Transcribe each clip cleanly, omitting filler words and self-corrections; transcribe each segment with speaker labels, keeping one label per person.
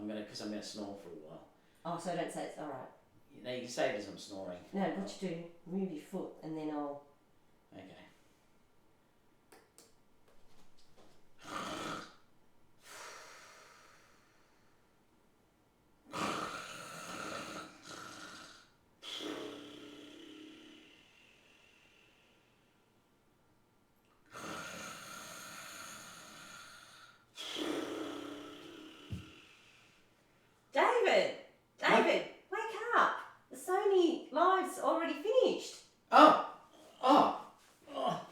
Speaker 1: because I'm gonna snore for a while.
Speaker 2: Oh, so don't say it's all right.
Speaker 1: You know, you can say it as I'm snoring.
Speaker 2: No, what you do, move your foot and then I'll...
Speaker 1: Okay.
Speaker 2: David, wake up! The Sony Live's already finished.
Speaker 1: Oh,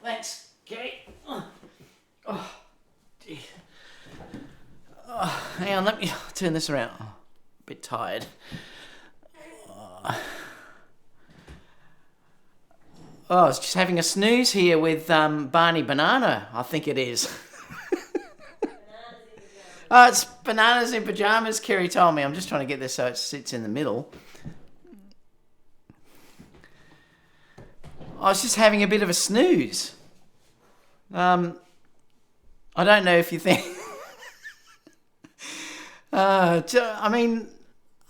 Speaker 1: thanks, Kerry. Oh, dear. Oh, hang on, let me turn this around. Oh, a bit tired. Oh, I was just having a snooze here with Barney Banana, I think it is. Oh, it's bananas in pajamas, Kerry told me. I'm just trying to get this so it sits in the middle. I was just having a bit of a snooze. I don't know if you think... I mean,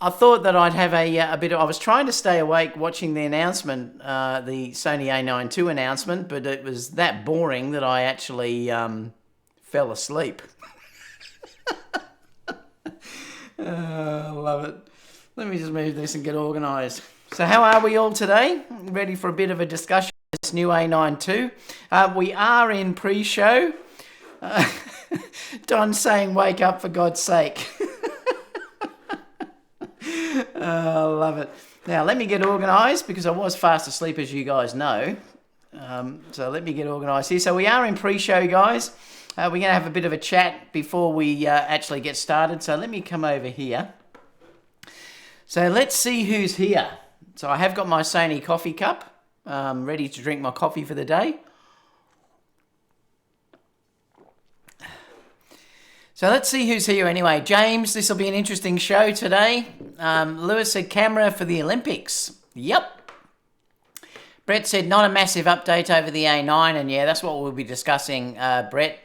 Speaker 1: I thought that I'd have a bit of... I was trying to stay awake watching the announcement, the Sony A9 II announcement, but it was that boring that I actually fell asleep. I love it. Let me just move this and get organised. So how are we all today? Ready for a bit of a discussion on this new A9 II? We are in pre-show. Don's saying, wake up for God's sake. I love it. Now, let me get organised because I was fast asleep, as you guys know. So let me get organised here. So we are in pre-show, guys. We're going to have a bit of a chat before we actually get started. So let me come over here. So let's see who's here. So I have got my Sony coffee cup, ready to drink my coffee for the day. So let's see who's here anyway. James, this will be an interesting show today. Lewis said camera for the Olympics. Yep. Brett said not a massive update over the A9, and yeah, that's what we'll be discussing, Brett,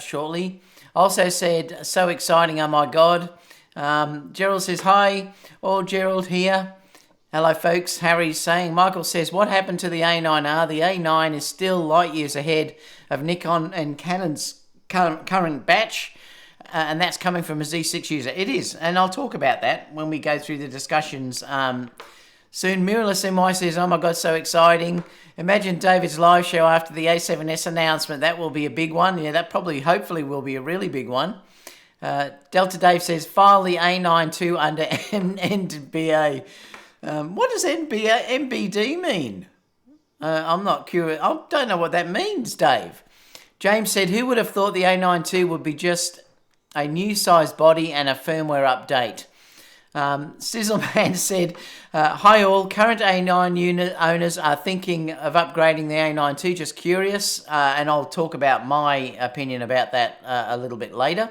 Speaker 1: shortly. Also said, so exciting, oh my God. Gerald says, hi, all Gerald here. Hello, folks. Harry's saying, Michael says, what happened to the A9R? The A9 is still light years ahead of Nikon and Canon's current batch, and that's coming from a Z6 user. It is, and I'll talk about that when we go through the discussions soon. Mirrorless MY says, oh my God, so exciting. Imagine David's live show after the A7S announcement. That will be a big one. Yeah, that probably, hopefully, will be a really big one. Delta Dave says, file the A9 II under NBA. What does MBD mean? I'm not curious. I don't know what that means, Dave. James said, who would have thought the A9 II would be just a new size body and a firmware update? Sizzleman said, hi all, current A9 unit owners are thinking of upgrading the A9 II, just curious, and I'll talk about my opinion about that a little bit later.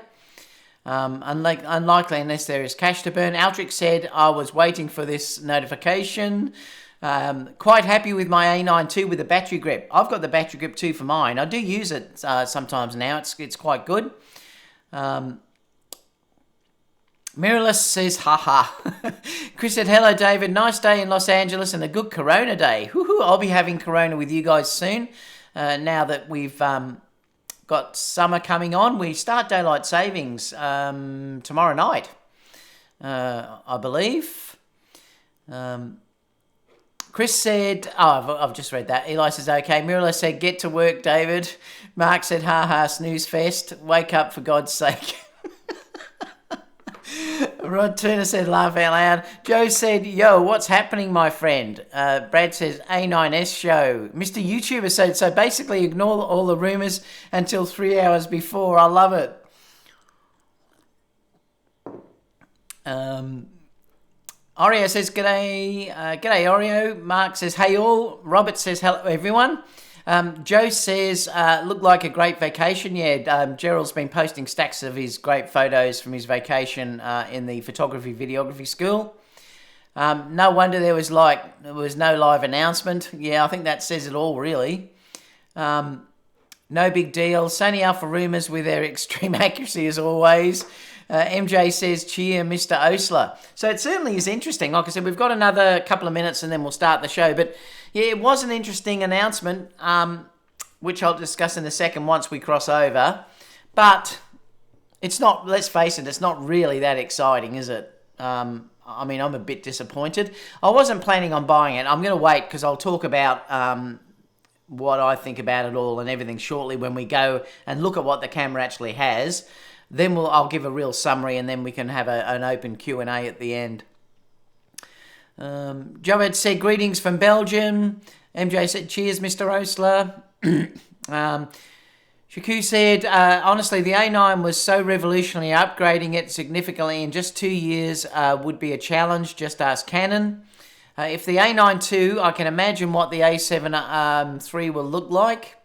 Speaker 1: Unlikely unless there is cash to burn. Altric said, I was waiting for this notification. Quite happy with my A9 II with the battery grip. I've got the battery grip too for mine. I do use it sometimes now. It's quite good. Mirrorless says, haha. Chris said, hello, David. Nice day in Los Angeles and a good Corona day. Woohoo, I'll be having Corona with you guys soon. Now that we've got summer coming on, we start daylight savings tomorrow night, I believe. Chris said, I've just read that. Eli says, okay. Mirrorless said, get to work, David. Mark said, haha, snooze fest. Wake up for God's sake. Rod Turner said, laugh out loud. Joe said, yo, what's happening, my friend? Brad says, A9S show. Mr. YouTuber said, so basically ignore all the rumours until 3 hours before. I love it. Oreo says, g'day, Oreo. Mark says, hey all. Robert says, hello, everyone. Joe says, looked like a great vacation. Yeah, Gerald's been posting stacks of his great photos from his vacation in the photography videography school. No wonder there was no live announcement. Yeah, I think that says it all, really. No big deal. Sony Alpha rumours with their extreme accuracy as always. MJ says, cheer Mr. Osler. So it certainly is interesting. Like I said, we've got another couple of minutes and then we'll start the show. But yeah, it was an interesting announcement, which I'll discuss in a second once we cross over. But it's not, let's face it, it's not really that exciting, is it? I mean, I'm a bit disappointed. I wasn't planning on buying it. I'm going to wait because I'll talk about what I think about it all and everything shortly when we go and look at what the camera actually has. Then I'll give a real summary and then we can have an open Q&A at the end. Joe had said, greetings from Belgium. MJ said, cheers, Mr. Osler. Shaku said, honestly, the A9 was so revolutionary, upgrading it significantly in just 2 years would be a challenge. Just ask Canon. If the A9 II, I can imagine what the A7 III will look like.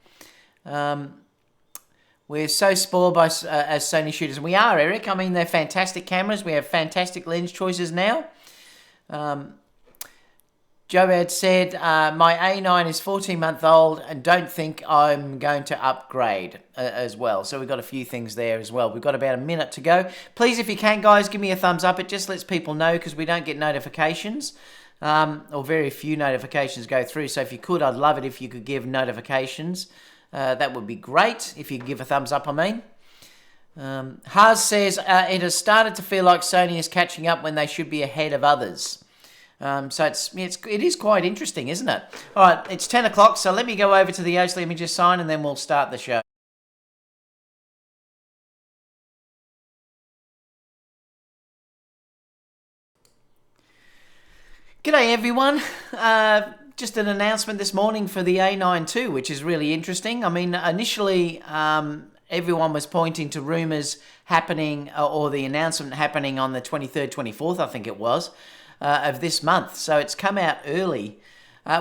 Speaker 1: We're so spoiled by as Sony shooters. We are, Eric. I mean, they're fantastic cameras. We have fantastic lens choices now. Joe had said, my A9 is 14-month old and don't think I'm going to upgrade as well. So we've got a few things there as well. We've got about a minute to go. Please, if you can, guys, give me a thumbs up. It just lets people know because we don't get notifications. Or very few notifications go through. So if you could, I'd love it if you could give notifications. That would be great if you could give a thumbs up, I mean. Haas says, it has started to feel like Sony is catching up when they should be ahead of others. So it is quite interesting, isn't it? All right, it's 10 o'clock, so let me go over to the Osler Images sign and then we'll start the show. G'day everyone. Just an announcement this morning for the A9 II, which is really interesting. I mean, initially everyone was pointing to rumours happening or the announcement happening on the 23rd, 24th, I think it was, of this month. So it's come out early,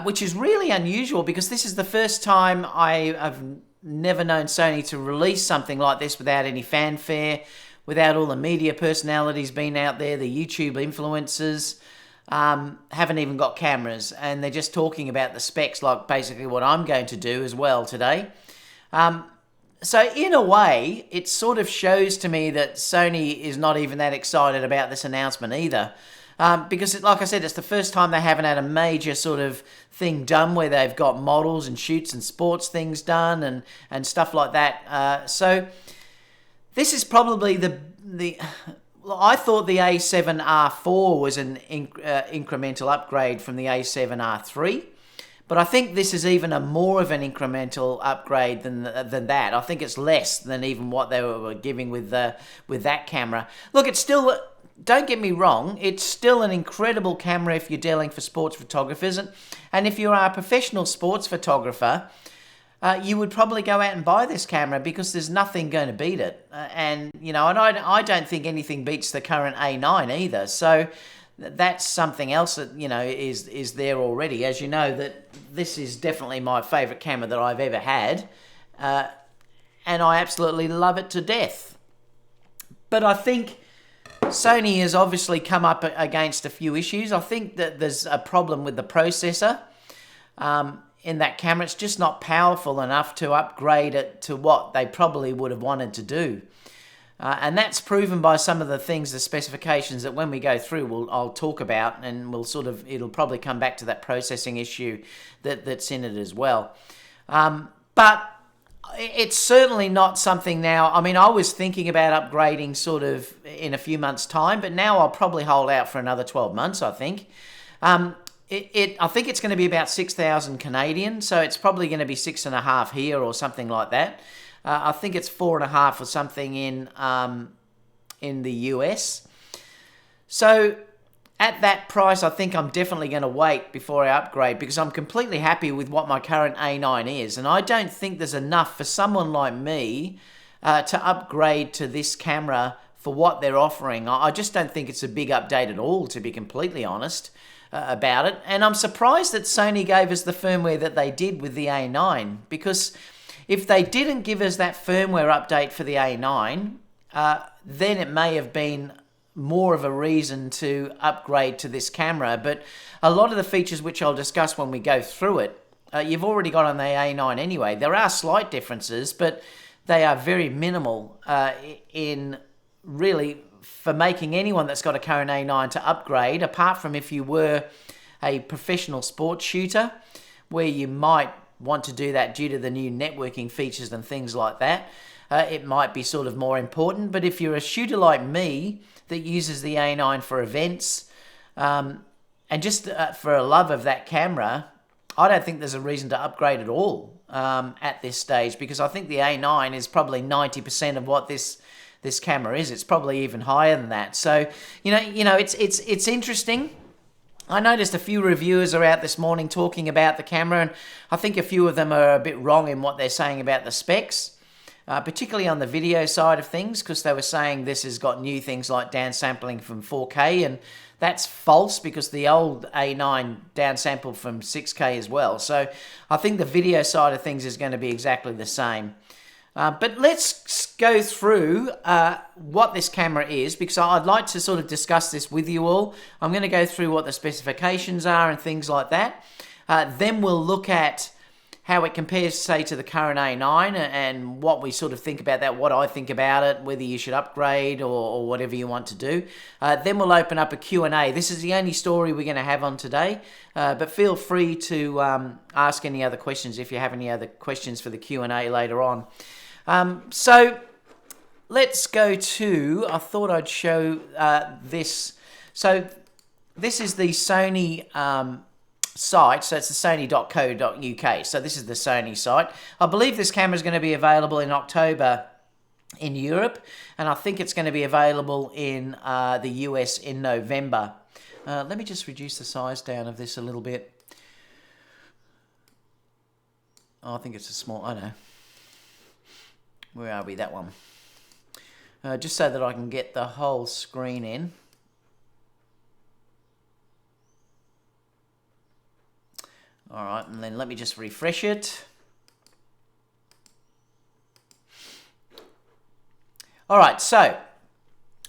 Speaker 1: which is really unusual because this is the first time I've never known Sony to release something like this without any fanfare, without all the media personalities being out there, the YouTube influencers. Haven't even got cameras and they're just talking about the specs like basically what I'm going to do as well today. So in a way, it sort of shows to me that Sony is not even that excited about this announcement either. Because like I said, it's the first time they haven't had a major sort of thing done where they've got models and shoots and sports things done and stuff like that. So this is probably I thought the A7R4 was an incremental upgrade from the A7R3, but I think this is even a more of an incremental upgrade than that. I think it's less than even what they were giving with that camera. Look, it's still, don't get me wrong, it's still an incredible camera if you're dealing for sports photographers, and if you are a professional sports photographer, you would probably go out and buy this camera because there's nothing going to beat it. And I don't think anything beats the current A9 either. So that's something else that, is there already. As you know, that this is definitely my favourite camera that I've ever had. And I absolutely love it to death. But I think Sony has obviously come up against a few issues. I think that there's a problem with the processor. In that camera, it's just not powerful enough to upgrade it to what they probably would have wanted to do. And that's proven by some of the things, the specifications that when we go through, I'll talk about, and it'll probably come back to that processing issue that's in it as well. But it's certainly not something now. I mean, I was thinking about upgrading sort of in a few months' time, but now I'll probably hold out for another 12 months, I think. I think it's going to be about 6,000 Canadian, so it's probably going to be 6.5 here or something like that. I think it's 4.5 or something in the US. So at that price, I think I'm definitely going to wait before I upgrade because I'm completely happy with what my current A9 is, and I don't think there's enough for someone like me to upgrade to this camera for what they're offering. I just don't think it's a big update at all, to be completely honest. About it, and I'm surprised that Sony gave us the firmware that they did with the A9, because if they didn't give us that firmware update for the A9, then it may have been more of a reason to upgrade to this camera. But a lot of the features which I'll discuss when we go through it, you've already got on the A9 anyway. There are slight differences, but they are very minimal in really for making anyone that's got a current A9 to upgrade, apart from if you were a professional sports shooter, where you might want to do that due to the new networking features and things like that. It might be sort of more important. But if you're a shooter like me that uses the A9 for events, and just for a love of that camera, I don't think there's a reason to upgrade at all at this stage, because I think the A9 is probably 90% of what this camera is. It's probably even higher than that. So you know, it's interesting. I noticed a few reviewers are out this morning talking about the camera, and I think a few of them are a bit wrong in what they're saying about the specs, particularly on the video side of things, because they were saying this has got new things like downsampling from 4K, and that's false, because the old A9 downsampled from 6K as well. So I think the video side of things is going to be exactly the same. But let's go through what this camera is, because I'd like to sort of discuss this with you all. I'm going to go through what the specifications are and things like that. Then we'll look at how it compares, say, to the current A9 and what we sort of think about that, what I think about it, whether you should upgrade or whatever you want to do. Then we'll open up a Q&A. This is the only story we're going to have on today, but feel free to ask any other questions if you have any other questions for the Q&A later on. So let's go to, I thought I'd show this. So this is the Sony site, so it's the sony.co.uk. So this is the Sony site. I believe this camera is going to be available in October in Europe, and I think it's going to be available in the US in November. Let me just reduce the size down of this a little bit. Oh, I think it's a small, I know. Where are we? That one. Just so that I can get the whole screen in. All right, and then let me just refresh it. All right, so,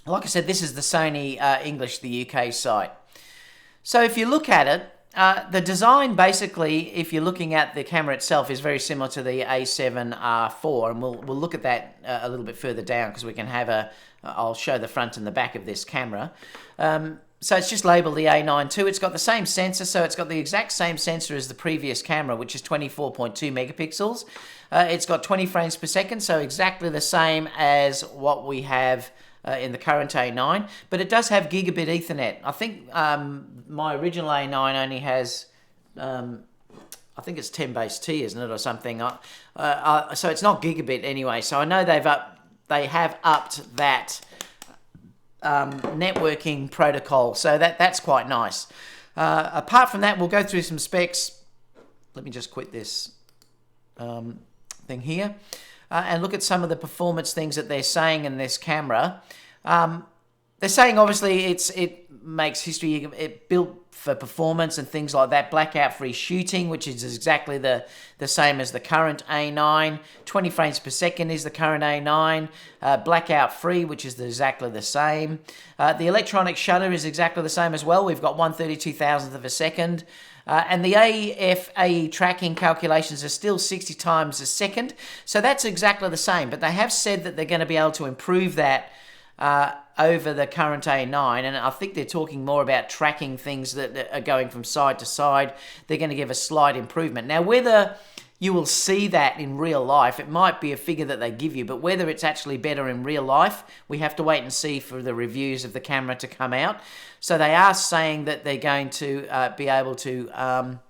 Speaker 1: like I said, this is the Sony English, the UK site. So if you look at it, the design, basically, if you're looking at the camera itself, is very similar to the A7R4, and we'll look at that a little bit further down, because we can have I'll show the front and the back of this camera. So it's just labelled the A9 II. It's got the same sensor, so it's got the exact same sensor as the previous camera, which is 24.2 megapixels. It's got 20 frames per second, so exactly the same as what we have in the current A9, but it does have gigabit Ethernet. I think my original A9 only has, I think it's 10 base T, isn't it, or something? So it's not gigabit anyway. So I know they have upped that networking protocol, so that's quite nice. Apart from that, we'll go through some specs. Let me just quit this thing here. And look at some of the performance things that they're saying in this camera. They're saying, obviously, it makes history, it built for performance and things like that. Blackout-free shooting, which is exactly the same as the current A9. 20 frames per second is the current A9. Blackout-free, which is exactly the same. The electronic shutter is exactly the same as well. We've got 1/32,000th of a second. And the AFAE tracking calculations are still 60 times a second. So that's exactly the same. But they have said that they're going to be able to improve that over the current A9. And I think they're talking more about tracking things that are going from side to side. They're going to give a slight improvement. Now, whether you will see that in real life, it might be a figure that they give you, but whether it's actually better in real life, we have to wait and see for the reviews of the camera to come out. So they are saying that they're going to be able to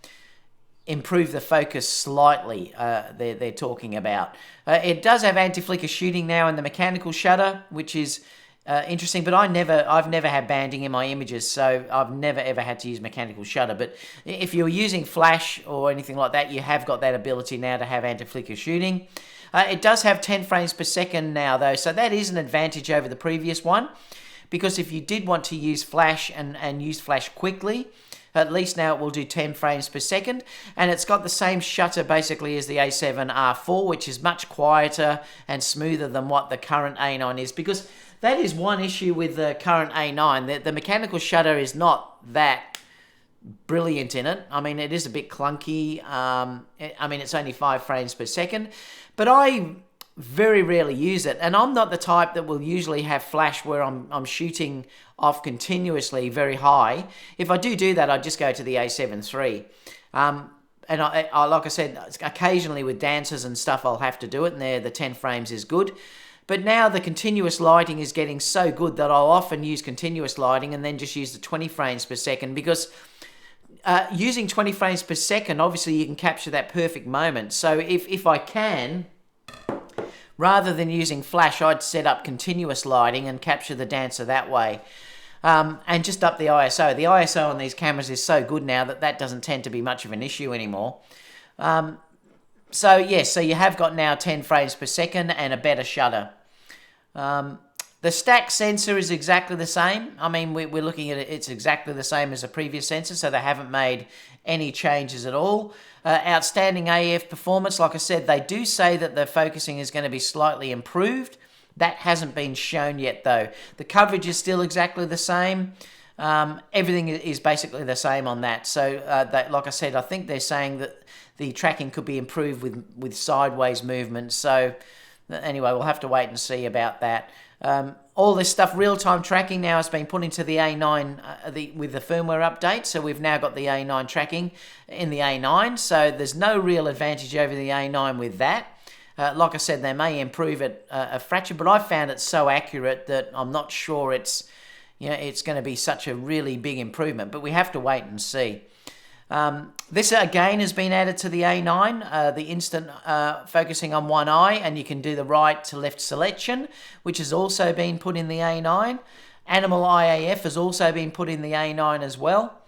Speaker 1: improve the focus slightly, they're talking about. It does have anti-flicker shooting now in the mechanical shutter, which is interesting, but I've never had banding in my images, so I've never ever had to use mechanical shutter. But if you're using flash or anything like that, you have got that ability now to have anti-flicker shooting. It does have 10 frames per second now, though, so that is an advantage over the previous one, because if you did want to use flash and use flash quickly, at least now it will do 10 frames per second, and it's got the same shutter basically as the A7R4, which is much quieter and smoother than what the current A9 is, because that is one issue with the current A9. The mechanical shutter is not that brilliant in it. I mean, it is a bit clunky. I mean, it's only 5 frames per second. But I very rarely use it. And I'm not the type that will usually have flash where I'm shooting off continuously very high. If I do that, I just go to the A7 III. And I like I said, occasionally with dances and stuff, I'll have to do it, and there the 10 frames is good. But now the continuous lighting is getting so good that I'll often use continuous lighting and then just use the 20 frames per second, because using 20 frames per second, obviously you can capture that perfect moment. So if I can, rather than using flash, I'd set up continuous lighting and capture the dancer that way. And just up the ISO. The ISO on these cameras is so good now that doesn't tend to be much of an issue anymore. So you have got now 10 frames per second and a better shutter. The stack sensor is exactly the same. I mean, we're looking at it, it's exactly the same as a previous sensor, so they haven't made any changes at all. Outstanding AF performance, like I said, they do say that the focusing is going to be slightly improved. That hasn't been shown yet, though. The coverage is still exactly the same. Everything is basically the same on that. So, like I said, I think they're saying that the tracking could be improved with sideways movement. So, anyway, we'll have to wait and see about that. All this stuff, real-time tracking now has been put into the A9 with the firmware update. So we've now got the A9 tracking in the A9. So there's no real advantage over the A9 with that. Like I said, they may improve it a fraction, but I found it so accurate that I'm not sure it's going to be such a really big improvement. But we have to wait and see. This again has been added to the A9, the instant focusing on one eye, and you can do the right to left selection, which has also been put in the A9. Animal IAF has also been put in the A9 as well.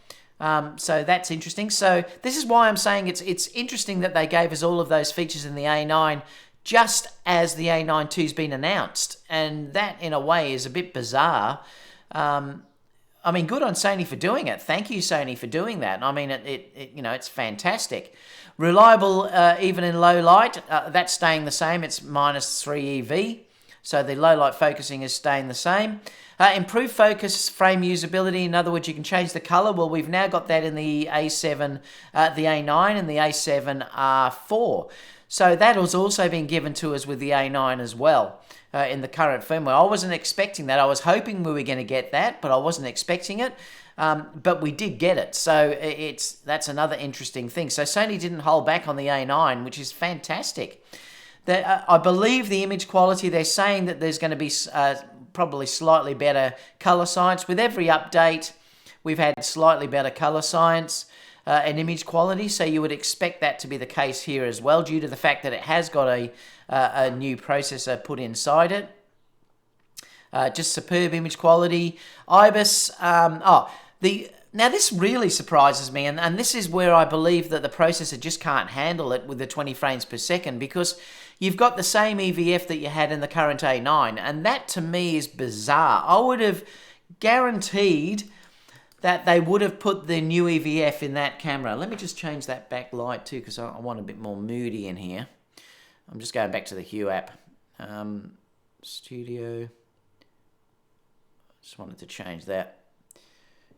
Speaker 1: So that's interesting. So this is why I'm saying it's interesting that they gave us all of those features in the A9 just as the A9 II's been announced, and that in a way is a bit bizarre. I mean, good on Sony for doing it. Thank you, Sony, for doing that. I mean, it's fantastic. Reliable even in low light. That's staying the same. It's -3 EV. So the low light focusing is staying the same. Improved focus frame usability. In other words, you can change the color. Well, we've now got that in the A7, the A9 and the A7R4. So that has also been given to us with the A9 as well. In the current firmware. I wasn't expecting that. I was hoping we were going to get that, but I wasn't expecting it. But we did get it. So that's another interesting thing. So Sony didn't hold back on the A9, which is fantastic. I believe the image quality, they're saying that there's going to be probably slightly better color science. With every update, we've had slightly better color science and image quality. So you would expect that to be the case here as well, due to the fact that it has got a new processor put inside it. Just superb image quality. IBIS. Now this really surprises me, and this is where I believe that the processor just can't handle it with the 20 frames per second, because you've got the same EVF that you had in the current A9, and that to me is bizarre. I would have guaranteed that they would have put the new EVF in that camera. Let me just change that back light too, because I want a bit more moody in here. I'm just going back to the Hue app. Studio. Just wanted to change that.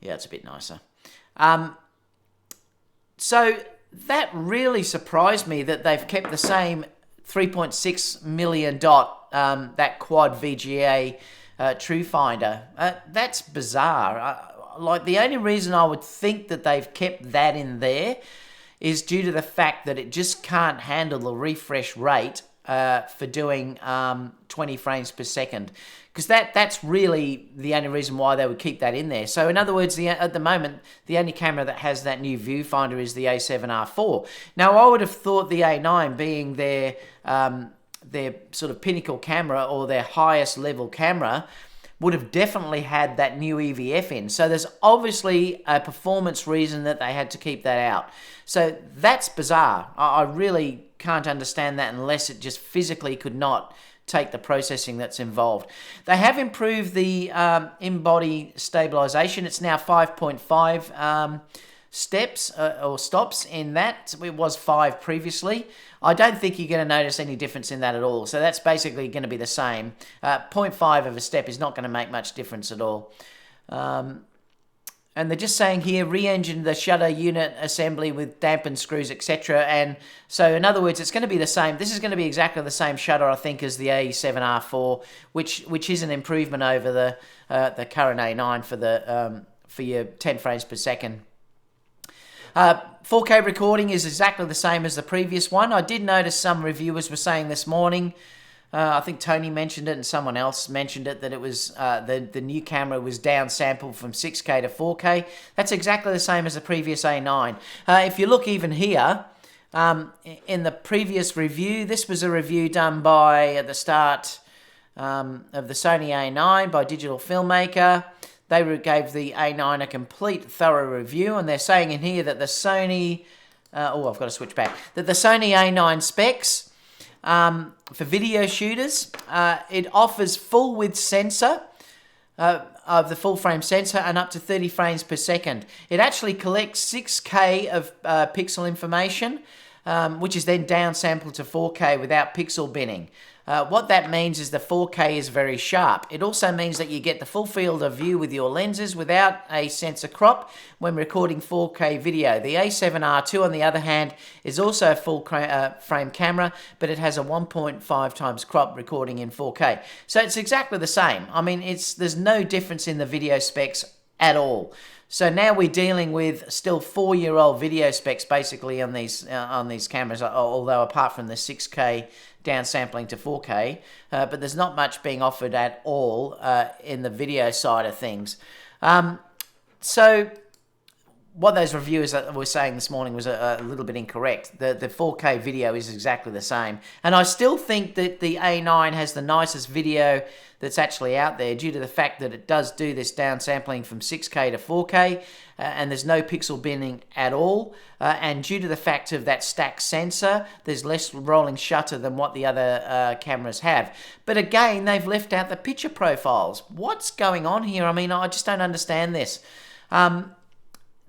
Speaker 1: Yeah, it's a bit nicer. So that really surprised me that they've kept the same 3.6 million dot, that quad VGA True Finder. That's bizarre. Like, the only reason I would think that they've kept that in there is due to the fact that it just can't handle the refresh rate for doing 20 frames per second. Because that's really the only reason why they would keep that in there. So in other words, at the moment, the only camera that has that new viewfinder is the A7R4. Now, I would have thought the A9 being their sort of pinnacle camera, or their highest level camera, would have definitely had that new EVF in. So there's obviously a performance reason that they had to keep that out. So that's bizarre. I really can't understand that unless it just physically could not take the processing that's involved. They have improved the in-body stabilization. It's now 5.5 steps or stops in that. It was 5 previously. I don't think you're going to notice any difference in that at all. So that's basically going to be the same. 0.5 of a step is not going to make much difference at all. And they're just saying here, re-engined the shutter unit assembly with dampened screws, etc. And so, in other words, it's going to be the same. This is going to be exactly the same shutter, I think, as the A7R4, which is an improvement over the current A9 for your 10 frames per second. 4K recording is exactly the same as the previous one. I did notice some reviewers were saying this morning, I think Tony mentioned it and someone else mentioned it, that it was the new camera was downsampled from 6K to 4K. That's exactly the same as the previous A9. If you look even here, in the previous review, this was a review done by, at the start of the Sony A9 by Digital Filmmaker. They gave the A9 a complete, thorough review, and they're saying in here that the Sony... I've got to switch back. That the Sony A9 specs for video shooters, it offers full width sensor of the full frame sensor and up to 30 frames per second. It actually collects 6K of pixel information, which is then downsampled to 4K without pixel binning. What that means is the 4K is very sharp. It also means that you get the full field of view with your lenses without a sensor crop when recording 4K video. The A7R2, on the other hand, is also a full frame camera, but it has a 1.5 times crop recording in 4K. So it's exactly the same. I mean, there's no difference in the video specs at all. So now we're dealing with still 4-year-old video specs basically on these cameras, although apart from the 6K downsampling to 4K, but there's not much being offered at all in the video side of things. So what those reviewers were saying this morning was a little bit incorrect. The 4K video is exactly the same. And I still think that the A9 has the nicest video that's actually out there due to the fact that it does do this downsampling from 6K to 4K and there's no pixel binning at all. And due to the fact of that stacked sensor, there's less rolling shutter than what the other cameras have. But again, they've left out the picture profiles. What's going on here? I mean, I just don't understand this.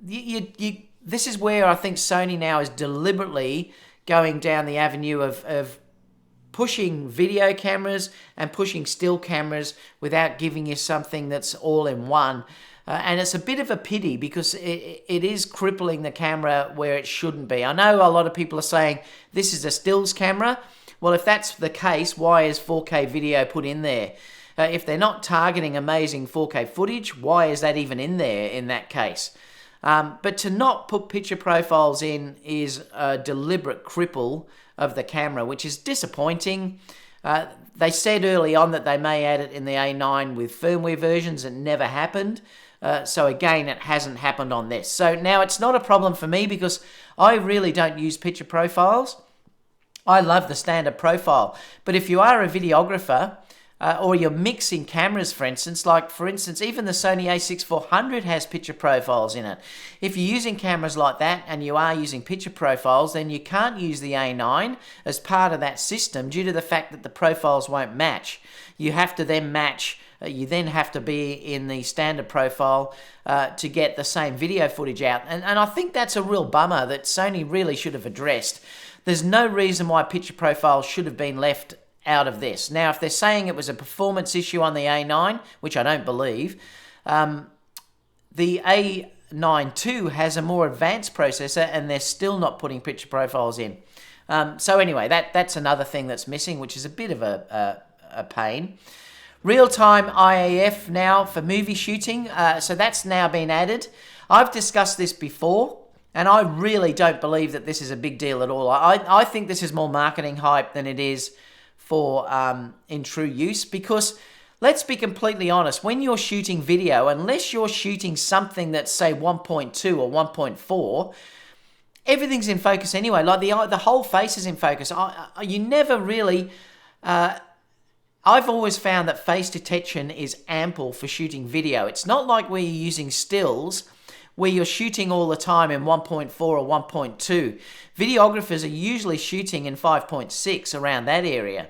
Speaker 1: This is where I think Sony now is deliberately going down the avenue of pushing video cameras and pushing still cameras without giving you something that's all in one. And it's a bit of a pity because it is crippling the camera where it shouldn't be. I know a lot of people are saying this is a stills camera. Well, if that's the case, why is 4K video put in there? If they're not targeting amazing 4K footage, why is that even in there in that case? But to not put picture profiles in is a deliberate cripple of the camera, which is disappointing. They said early on that they may add it in the A9 with firmware versions. It never happened. So again, it hasn't happened on this. So now it's not a problem for me because I really don't use picture profiles. I love the standard profile. But if you are a videographer, or you're mixing cameras, for instance, even the Sony a6400 has picture profiles in it. If you're using cameras like that and you are using picture profiles, then you can't use the A9 as part of that system due to the fact that the profiles won't match. You have to then match, you then have to be in the standard profile to get the same video footage out. And I think that's a real bummer that Sony really should have addressed. There's no reason why picture profiles should have been left out of this. Now, if they're saying it was a performance issue on the A9, which I don't believe, the A9 II has a more advanced processor and they're still not putting picture profiles in. So anyway, that's another thing that's missing, which is a bit of a pain. Real-time IAF now for movie shooting, so that's now been added. I've discussed this before, and I really don't believe that this is a big deal at all. I think this is more marketing hype than it is for in true use, because let's be completely honest, when you're shooting video, unless you're shooting something that's say 1.2 or 1.4, everything's in focus anyway. Like the whole face is in focus. You never really I've always found that face detection is ample for shooting video. It's not like where you're using stills where you're shooting all the time in 1.4 or 1.2. Videographers are usually shooting in 5.6, around that area.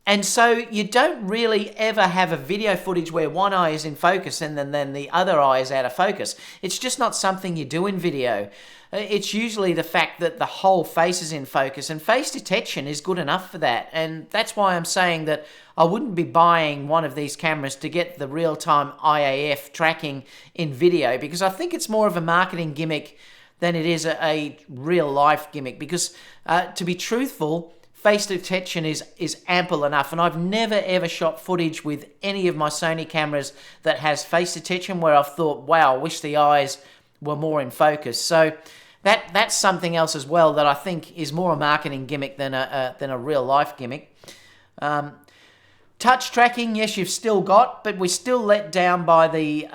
Speaker 1: And so you don't really ever have a video footage where one eye is in focus and then the other eye is out of focus. It's just not something you do in video. It's usually the fact that the whole face is in focus, and face detection is good enough for that. And that's why I'm saying that I wouldn't be buying one of these cameras to get the real-time IAF tracking in video, because I think it's more of a marketing gimmick than it is a real-life gimmick. Because to be truthful, face detection is ample enough, and I've never ever shot footage with any of my Sony cameras that has face detection where I've thought, wow, I wish the eyes were more in focus. So that's something else as well that I think is more a marketing gimmick than a real life gimmick. Touch tracking, yes, you've still got, but we're still let down by the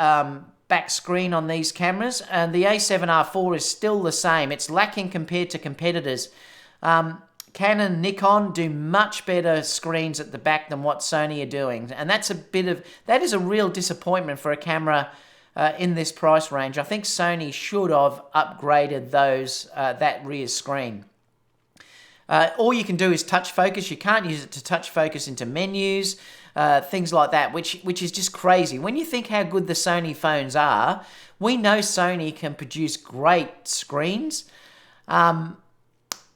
Speaker 1: back screen on these cameras, and the A7R4 is still the same. It's lacking compared to competitors. Canon, Nikon do much better screens at the back than what Sony are doing, and that is a real disappointment for a camera in this price range. I think Sony should have upgraded that rear screen. All you can do is touch focus. You can't use it to touch focus into menus, things like that, which is just crazy. When you think how good the Sony phones are, we know Sony can produce great screens.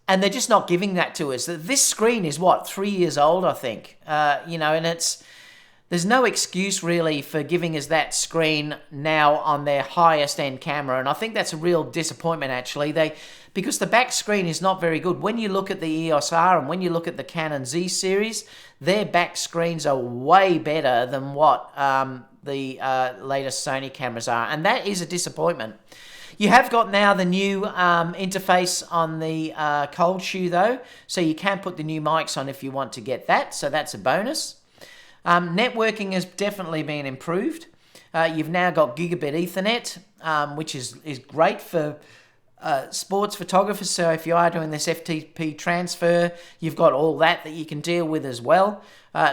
Speaker 1: And they're just not giving that to us. This screen is, 3 years old, I think. And there's no excuse really for giving us that screen now on their highest end camera. And I think that's a real disappointment, actually. Because the back screen is not very good. When you look at the EOS R and when you look at the Canon Z series, their back screens are way better than what the latest Sony cameras are. And that is a disappointment. You have got now the new interface on the Cold Shoe though, so you can put the new mics on if you want to get that, so that's a bonus. Networking has definitely been improved. You've now got gigabit Ethernet, which is great for sports photographers, so if you are doing this FTP transfer, you've got all that you can deal with as well.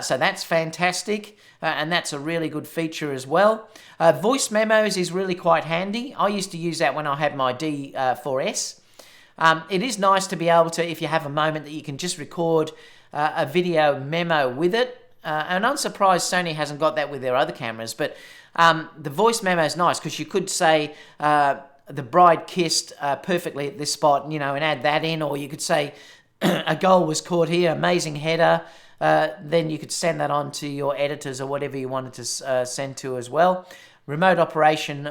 Speaker 1: So that's fantastic, and that's a really good feature as well. Voice memos is really quite handy. I used to use that when I had my D4S. It is nice to be able to, if you have a moment, that you can just record a video memo with it. And I'm surprised Sony hasn't got that with their other cameras, but the voice memo is nice because you could say the bride kissed perfectly at this spot, and add that in, or you could say a goal was caught here, amazing header. Then you could send that on to your editors or whatever you wanted to send to as well. Remote operation,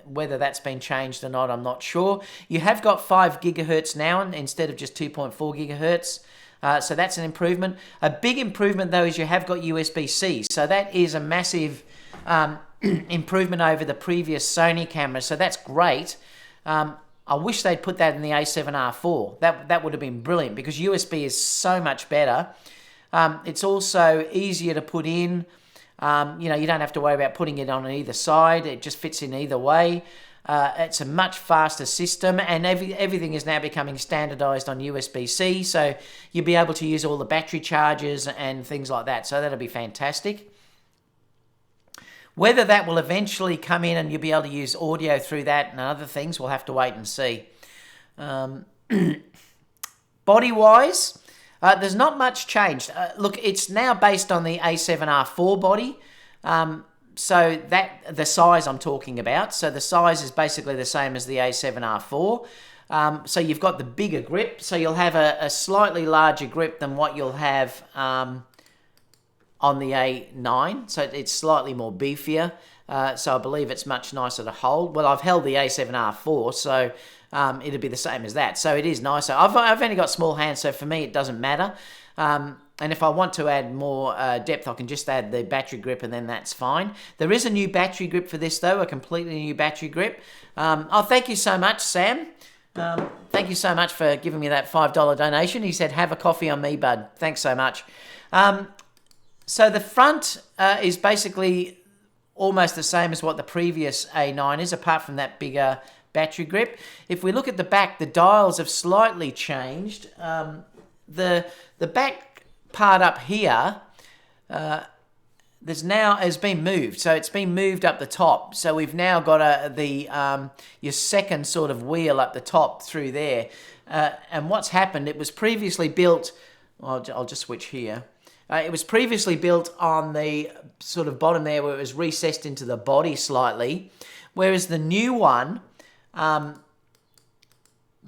Speaker 1: whether that's been changed or not, I'm not sure. You have got 5 gigahertz now instead of just 2.4 gigahertz. So that's an improvement. A big improvement, though, is you have got USB-C. So that is a massive improvement over the previous Sony cameras. So that's great. I wish they'd put that in the A7R4. That would have been brilliant because USB is so much better. It's also easier to put in. You don't have to worry about putting it on either side. It just fits in either way. It's a much faster system, and everything is now becoming standardized on USB-C, so you'll be able to use all the battery chargers and things like that, so that'll be fantastic. Whether that will eventually come in and you'll be able to use audio through that and other things, we'll have to wait and see. Body-wise, there's not much changed. Look, it's now based on the A7R4 body, so that the size I'm talking about. So the size is basically the same as the A7R4. So you've got the bigger grip. So you'll have a slightly larger grip than what you'll have on the A9. So it's slightly more beefier. So I believe it's much nicer to hold. Well, I've held the A7R4, so it'll be the same as that. So it is nicer. I've only got small hands, so for me it doesn't matter. And if I want to add more depth, I can just add the battery grip and then that's fine. There is a new battery grip for this though, a completely new battery grip. Thank you so much, Sam. Thank you so much for giving me that $5 donation. He said, have a coffee on me, bud. Thanks so much. So the front is basically almost the same as what the previous A9 is, apart from that bigger battery grip. If we look at the back, the dials have slightly changed. The back part up here has been moved, so it's been moved up the top. So we've now got your second sort of wheel up the top through there. And what's happened? It was previously built. I'll just switch here. It was previously built on the sort of bottom there where it was recessed into the body slightly, whereas the new one,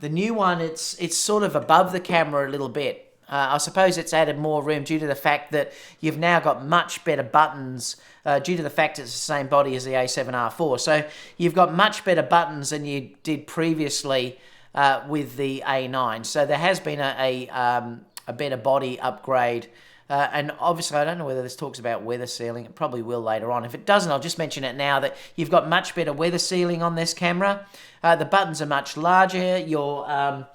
Speaker 1: it's sort of above the camera a little bit. I suppose it's added more room due to the fact that you've now got much better buttons due to the fact it's the same body as the A7R4. So you've got much better buttons than you did previously with the A9. So there has been a better body upgrade. And obviously, I don't know whether this talks about weather sealing. It probably will later on. If it doesn't, I'll just mention it now that you've got much better weather sealing on this camera. The buttons are much larger. Your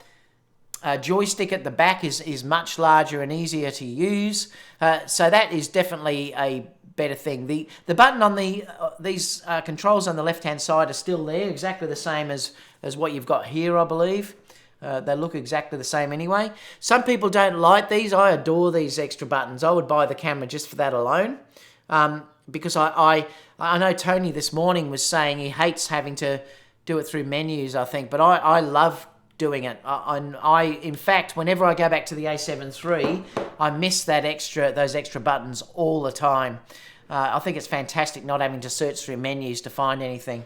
Speaker 1: joystick at the back is much larger and easier to use. So that is definitely a better thing. The button on these controls on the left-hand side are still there, exactly the same as what you've got here, I believe. They look exactly the same anyway. Some people don't like these. I adore these extra buttons. I would buy the camera just for that alone. Because I know Tony this morning was saying he hates having to do it through menus, I think. But I love doing it. In fact, whenever I go back to the A7 III, I miss those extra buttons all the time. I think it's fantastic not having to search through menus to find anything.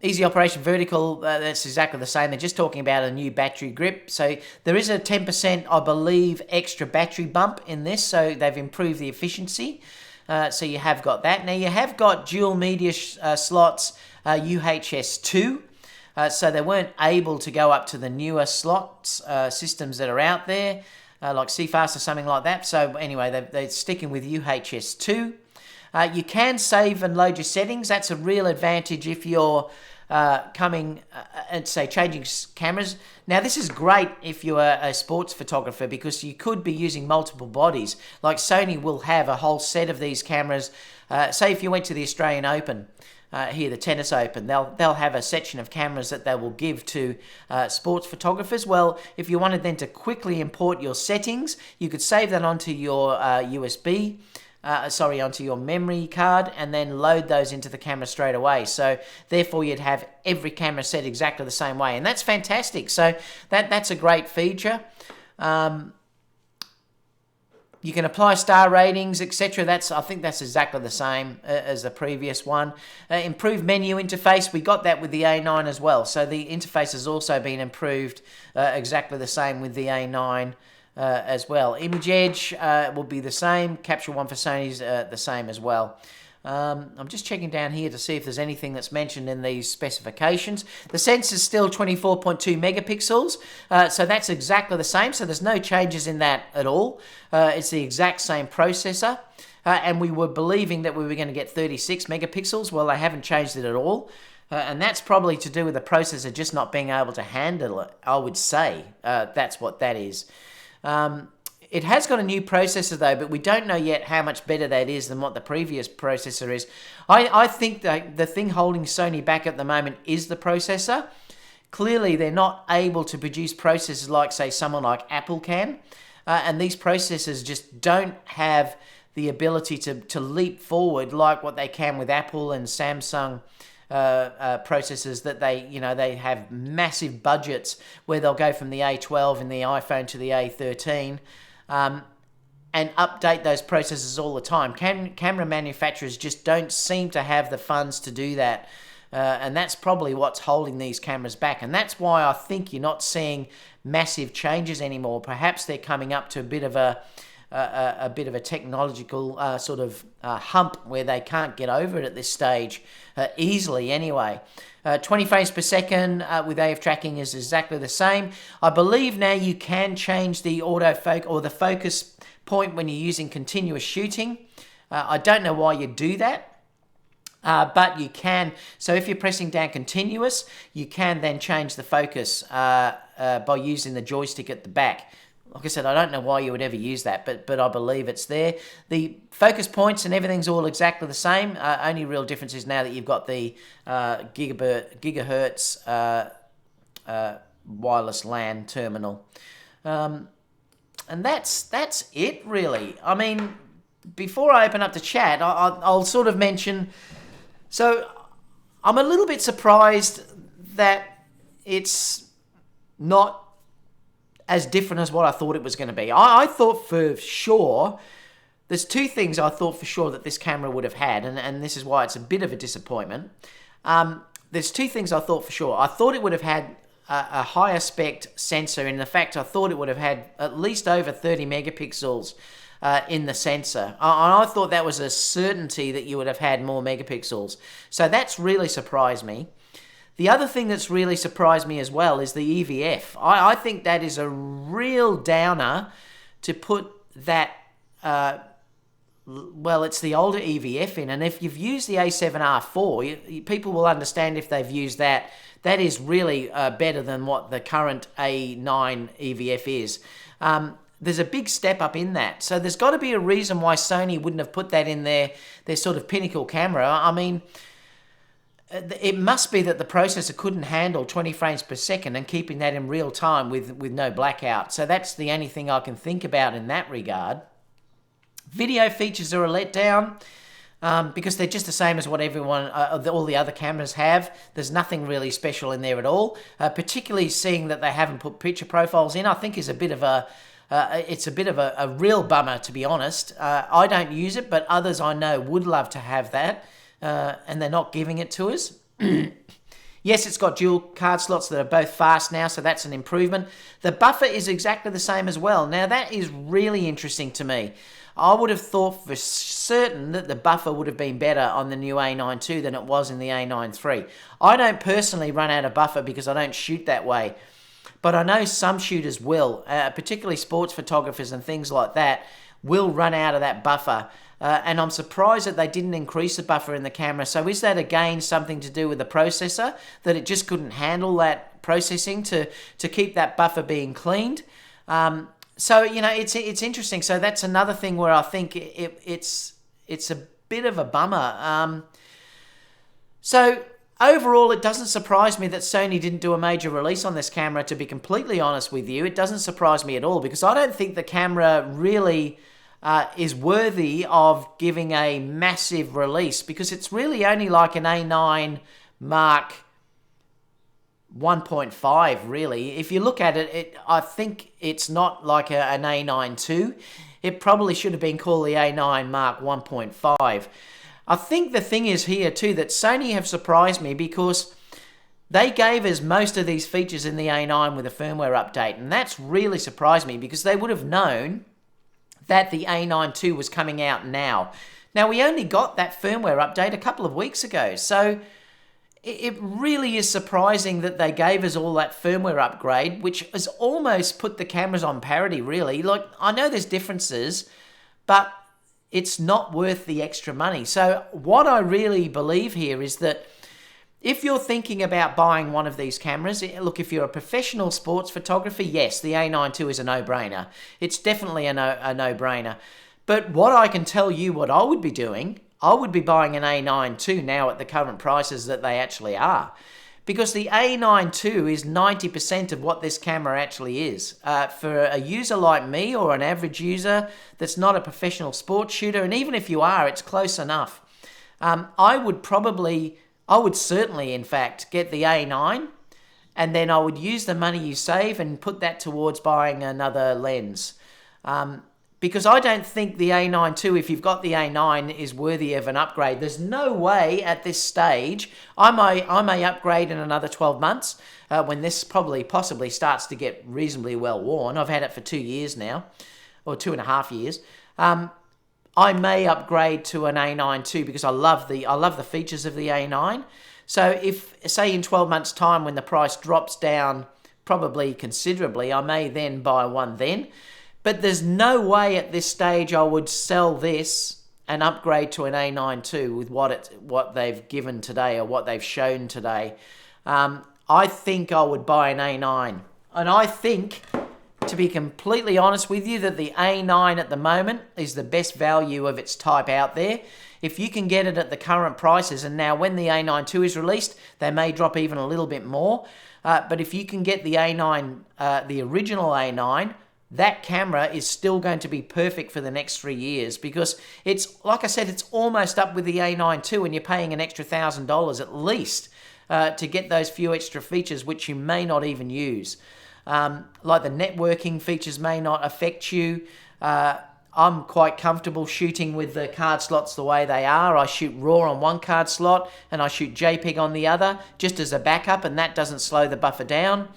Speaker 1: Easy operation vertical, that's exactly the same. They're just talking about a new battery grip. So there is a 10%, I believe, extra battery bump in this. So they've improved the efficiency. So you have got that. Now you have got dual media slots, UHS 2. So they weren't able to go up to the newer slots systems that are out there, like CFast or something like that. So anyway, they're sticking with UHS 2. You can save and load your settings. That's a real advantage if you're coming and say changing cameras. Now this is great if you're a sports photographer because you could be using multiple bodies. Like Sony will have a whole set of these cameras. Say if you went to the Australian Open, here the Tennis Open, they'll have a section of cameras that they will give to sports photographers. Well, if you wanted then to quickly import your settings, you could save that onto your USB. Onto your memory card and then load those into the camera straight away. So therefore you'd have every camera set exactly the same way. And that's fantastic. So that's a great feature. You can apply star ratings, etc. I think that's exactly the same as the previous one. Improved menu interface. We got that with the A9 as well. So the interface has also been improved exactly the same with the A9 as well. Image Edge will be the same. Capture One for Sony's the same as well. I'm just checking down here to see if there's anything that's mentioned in these specifications. The sensor's still 24.2 megapixels, so that's exactly the same. So there's no changes in that at all. It's the exact same processor. And we were believing that we were going to get 36 megapixels. Well, they haven't changed it at all. And that's probably to do with the processor just not being able to handle it, I would say. That's what that is. It has got a new processor though, but we don't know yet how much better that is than what the previous processor is. I think that the thing holding Sony back at the moment is the processor. Clearly, they're not able to produce processors like, say, someone like Apple can. And these processors just don't have the ability to leap forward like what they can with Apple and Samsung processors that they have massive budgets where they'll go from the A12 and the iPhone to the A13 and update those processors all the time. Camera manufacturers just don't seem to have the funds to do that. And that's probably what's holding these cameras back. And that's why I think you're not seeing massive changes anymore. Perhaps they're coming up to a bit of a technological hump where they can't get over it at this stage easily anyway. 20 frames per second with AF tracking is exactly the same. I believe now you can change the autofocus or the focus point when you're using continuous shooting. I don't know why you do that. But you can, so if you're pressing down continuous, you can then change the focus by using the joystick at the back. Like I said, I don't know why you would ever use that, but I believe it's there. The focus points and everything's all exactly the same. Only real difference is now that you've got the gigahertz wireless LAN terminal. And that's it, really. I mean, before I open up the chat, I'll sort of mention... So I'm a little bit surprised that it's not as different as what I thought it was going to be. I thought for sure, there's two things I thought for sure that this camera would have had, and this is why it's a bit of a disappointment. There's two things I thought for sure. I thought it would have had a higher spec sensor. In fact, I thought it would have had at least over 30 megapixels in the sensor. I thought that was a certainty that you would have had more megapixels. So that's really surprised me. The other thing that's really surprised me as well is the EVF. I think that is a real downer to put that, well, it's the older EVF in. And if you've used the A7R4, people will understand if they've used that. That is really better than what the current A9 EVF is. There's a big step up in that. So there's got to be a reason why Sony wouldn't have put that in their sort of pinnacle camera. I mean, it must be that the processor couldn't handle 20 frames per second and keeping that in real time with no blackout. So that's the only thing I can think about in that regard. Video features are a letdown because they're just the same as what all the other cameras have. There's nothing really special in there at all. Particularly seeing that they haven't put picture profiles in, I think is a bit of a real bummer, to be honest. I don't use it, but others I know would love to have that. And they're not giving it to us. Yes, it's got dual card slots that are both fast now, so that's an improvement. The buffer is exactly the same as well. Now, that is really interesting to me. I would have thought for certain that the buffer would have been better on the new A9 II than it was in the A9 III. I don't personally run out of buffer because I don't shoot that way. But I know some shooters will, particularly sports photographers and things like that, will run out of that buffer. And I'm surprised that they didn't increase the buffer in the camera. So is that again something to do with the processor, that it just couldn't handle that processing to keep that buffer being cleaned? So, you know, it's interesting. So that's another thing where I think it's a bit of a bummer. So overall, it doesn't surprise me that Sony didn't do a major release on this camera, to be completely honest with you. It doesn't surprise me at all because I don't think the camera really is worthy of giving a massive release because it's really only like an A9 Mark 1.5, really. If you look at it, I think it's not like an A9 II. It probably should have been called the A9 Mark 1.5. I think the thing is here too that Sony have surprised me because they gave us most of these features in the A9 with a firmware update, and that's really surprised me because they would have known that the A9 II was coming out now. Now, we only got that firmware update a couple of weeks ago, so it really is surprising that they gave us all that firmware upgrade, which has almost put the cameras on parity, really. Like, I know there's differences, but it's not worth the extra money. So what I really believe here is that if you're thinking about buying one of these cameras, look, if you're a professional sports photographer, yes, the A9 II is a no-brainer. It's definitely a no-brainer. But what I can tell you what I would be doing, I would be buying an A9 II now at the current prices that they actually are. Because the A9 II is 90% of what this camera actually is. For a user like me or an average user that's not a professional sports shooter, and even if you are, it's close enough. I would certainly, in fact, get the A9 and then I would use the money you save and put that towards buying another lens. Because I don't think the A9 II, if you've got the A9, is worthy of an upgrade. There's no way at this stage. I may upgrade in another 12 months when this possibly starts to get reasonably well worn. I've had it for 2 years now, or 2.5 years. I may upgrade to an A9 II because I love the features of the A9. So if, say in 12 months' time when the price drops down probably considerably, I may then buy one then. But there's no way at this stage I would sell this and upgrade to an A9 II with what they've given today or what they've shown today. I think I would buy an A9. And I think, to be completely honest with you, that the A9 at the moment is the best value of its type out there. If you can get it at the current prices, and now when the A9 II is released, they may drop even a little bit more. But if you can get the A9, the original A9, that camera is still going to be perfect for the next 3 years because it's, like I said, it's almost up with the A9 II and you're paying an extra $1,000 at least to get those few extra features which you may not even use. Like the networking features may not affect you. I'm quite comfortable shooting with the card slots the way they are. I shoot RAW on one card slot and I shoot JPEG on the other, just as a backup, and that doesn't slow the buffer down.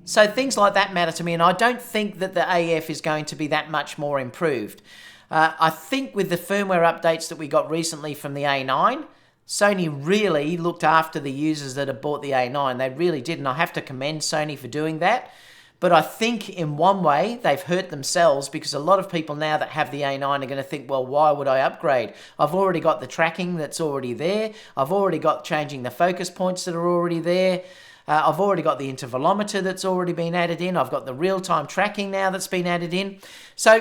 Speaker 1: So things like that matter to me, and I don't think that the AF is going to be that much more improved. I think with the firmware updates that we got recently from the A9, Sony really looked after the users that have bought the A9. They really did, and I have to commend Sony for doing that. But I think in one way they've hurt themselves, because a lot of people now that have the A9 are going to think, well, why would I upgrade? I've already got the tracking that's already there. I've already got changing the focus points that are already there. I've already got the intervalometer that's already been added in. I've got the real-time tracking now that's been added in. So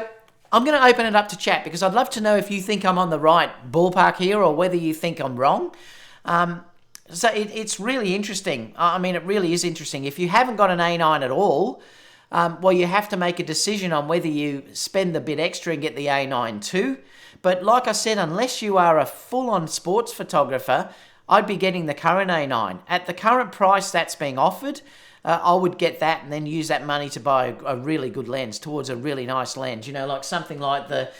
Speaker 1: I'm going to open it up to chat, because I'd love to know if you think I'm on the right ballpark here or whether you think I'm wrong. So it's really interesting. I mean, it really is interesting. If you haven't got an A9 at all, well, you have to make a decision on whether you spend the bit extra and get the A9 too. But like I said, unless you are a full-on sports photographer, I'd be getting the current A9. At the current price that's being offered, I would get that and then use that money to buy a really good lens, towards a really nice lens. You know, like something like the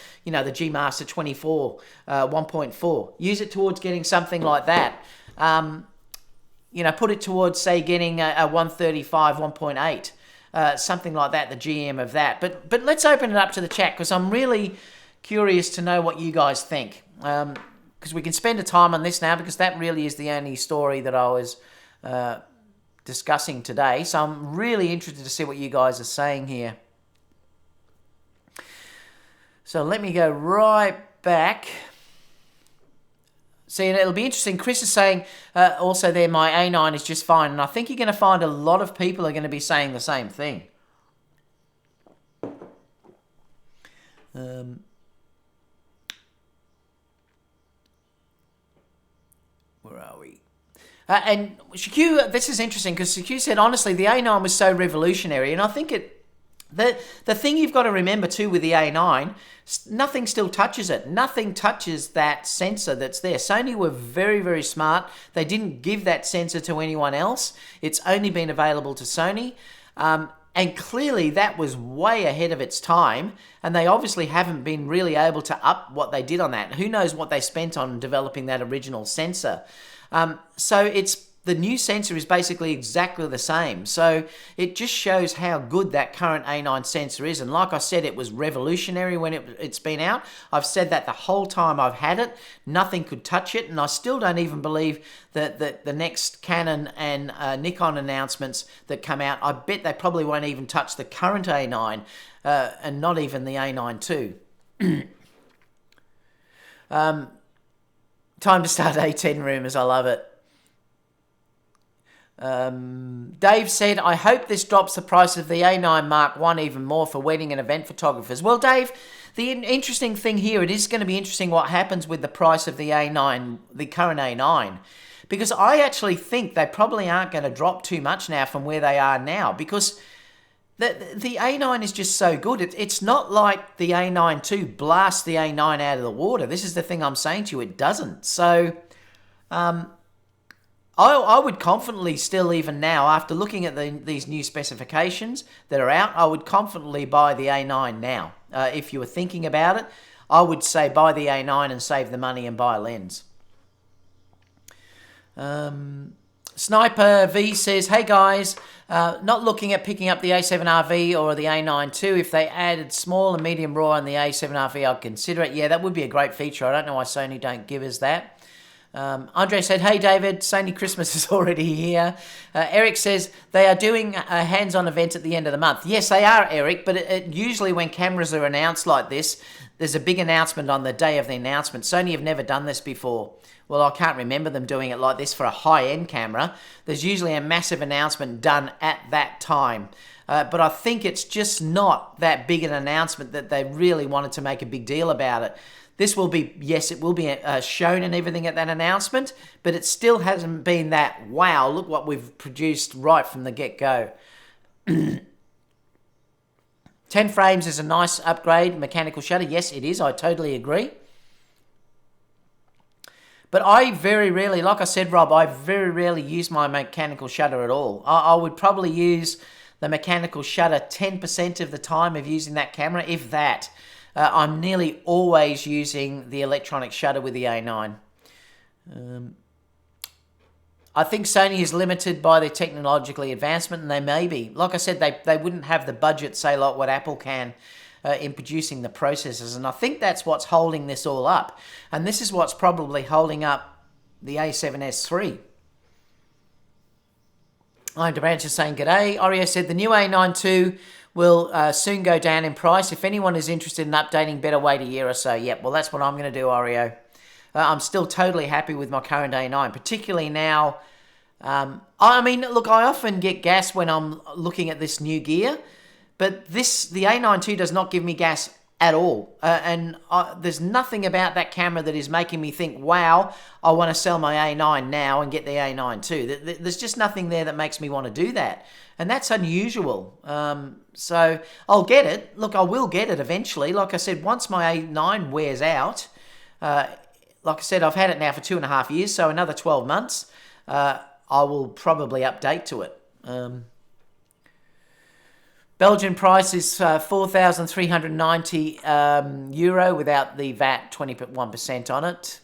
Speaker 1: G Master 24 1.4. Use it towards getting something like that. Put it towards, say, getting a 135 1.8, something like that, the GM of that. But let's open it up to the chat, because I'm really curious to know what you guys think. Because we can spend a time on this now, because that really is the only story that I was discussing today. So I'm really interested to see what you guys are saying here. So let me go right back. See, and it'll be interesting. Chris is saying also there, my A9 is just fine. And I think you're going to find a lot of people are going to be saying the same thing. Where are we? And Shaku, this is interesting, because Shaku said, honestly, the A9 was so revolutionary. And I think the thing you've got to remember too with the A9, nothing still touches it. Nothing touches that sensor that's there. Sony were very, very smart. They didn't give that sensor to anyone else. It's only been available to Sony. And clearly that was way ahead of its time. And they obviously haven't been really able to up what they did on that. Who knows what they spent on developing that original sensor. So the new sensor is basically exactly the same. So it just shows how good that current A9 sensor is. And like I said, it was revolutionary when it's been out. I've said that the whole time I've had it. Nothing could touch it. And I still don't even believe that the next Canon and Nikon announcements that come out, I bet they probably won't even touch the current A9 and not even the A9 II. Time to start A10 rumours. I love it. Dave said, I hope this drops the price of the A9 Mark I even more for wedding and event photographers. Well, Dave, the interesting thing here, it is going to be interesting what happens with the price of the A9, the current A9. Because I actually think they probably aren't going to drop too much now from where they are now. Because the A9 is just so good. It's not like the A9 II blasts the A9 out of the water. This is the thing I'm saying to you. It doesn't. So I would confidently still, even now, after looking at these new specifications that are out, I would confidently buy the A9 now. If you were thinking about it, I would say buy the A9 and save the money and buy a lens. Sniper V says, hey guys, not looking at picking up the A7RV or the A9 II. If they added small and medium RAW on the A7RV, I'd consider it. Yeah, that would be a great feature. I don't know why Sony don't give us that. Andre said, hey David, Sony Christmas is already here. Eric says, they are doing a hands-on event at the end of the month. Yes, they are, Eric, but usually when cameras are announced like this, there's a big announcement on the day of the announcement. Sony have never done this before. Well, I can't remember them doing it like this for a high-end camera. There's usually a massive announcement done at that time. But I think it's just not that big an announcement that they really wanted to make a big deal about it. This will be, yes, it will be shown and everything at that announcement, but it still hasn't been that, wow, look what we've produced right from the get-go. 10 frames is a nice upgrade, mechanical shutter. Yes, it is. I totally agree. But I very rarely, like I said, Rob, I very rarely use my mechanical shutter at all. I would probably use the mechanical shutter 10% of the time of using that camera, if that. I'm nearly always using the electronic shutter with the A9. I think Sony is limited by their technologically advancement, and they may be. Like I said, they wouldn't have the budget, say, like what Apple can in producing the processors, and I think that's what's holding this all up. And this is what's probably holding up the A7S III. I'm DeBranch is saying, g'day. Oreo said the new A9 II will soon go down in price. If anyone is interested in updating, better wait a year or so. Yep, well, that's what I'm going to do, Oreo. I'm still totally happy with my current A9, particularly now. I mean, look, I often get gas when I'm looking at this new gear, but the A9 II does not give me gas at all. And there's nothing about that camera that is making me think, wow, I want to sell my A9 now and get the A9 II. There's just nothing there that makes me want to do that. And that's unusual. So I'll get it. Look, I will get it eventually. Like I said, once my A9 wears out, like I said, I've had it now for 2.5 years, so another 12 months, I will probably update to it. Belgian price is €4,390 without the VAT, 21% on it.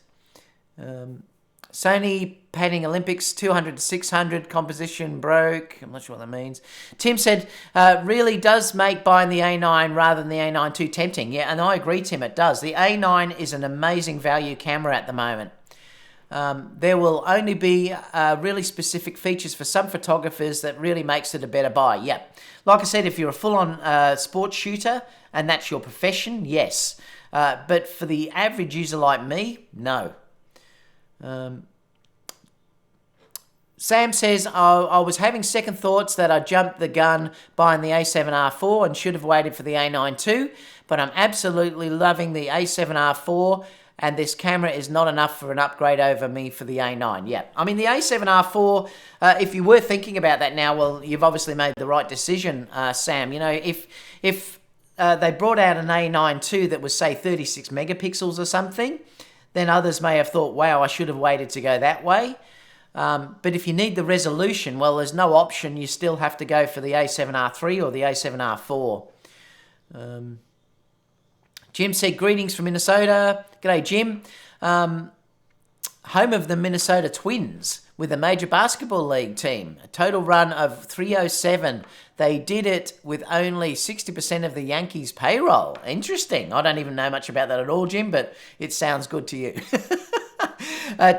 Speaker 1: Sony painting Olympics 200 to 600 composition broke. I'm not sure what that means. Tim said, really does make buying the A9 rather than the A9 II tempting. Yeah, and I agree, Tim, it does. The A9 is an amazing value camera at the moment. There will only be really specific features for some photographers that really makes it a better buy. Yeah, like I said, if you're a full-on sports shooter and that's your profession, yes. But for the average user like me, no. Sam says, I was having second thoughts that I jumped the gun buying the A7R4 and should have waited for the A9 II, but I'm absolutely loving the A7R4, and this camera is not enough for an upgrade over me for the A9. Yeah, I mean, the A7R4, if you were thinking about that now, well, you've obviously made the right decision, Sam. You know, if they brought out an A9 II that was, say, 36 megapixels or something, then others may have thought, wow, I should have waited to go that way. But if you need the resolution, well, there's no option. You still have to go for the A7R3 or the A7R4. Jim said, greetings from Minnesota. G'day, Jim. Home of the Minnesota Twins with a major basketball league team. A total run of 307. They did it with only 60% of the Yankees' payroll. Interesting. I don't even know much about that at all, Jim, but it sounds good to you.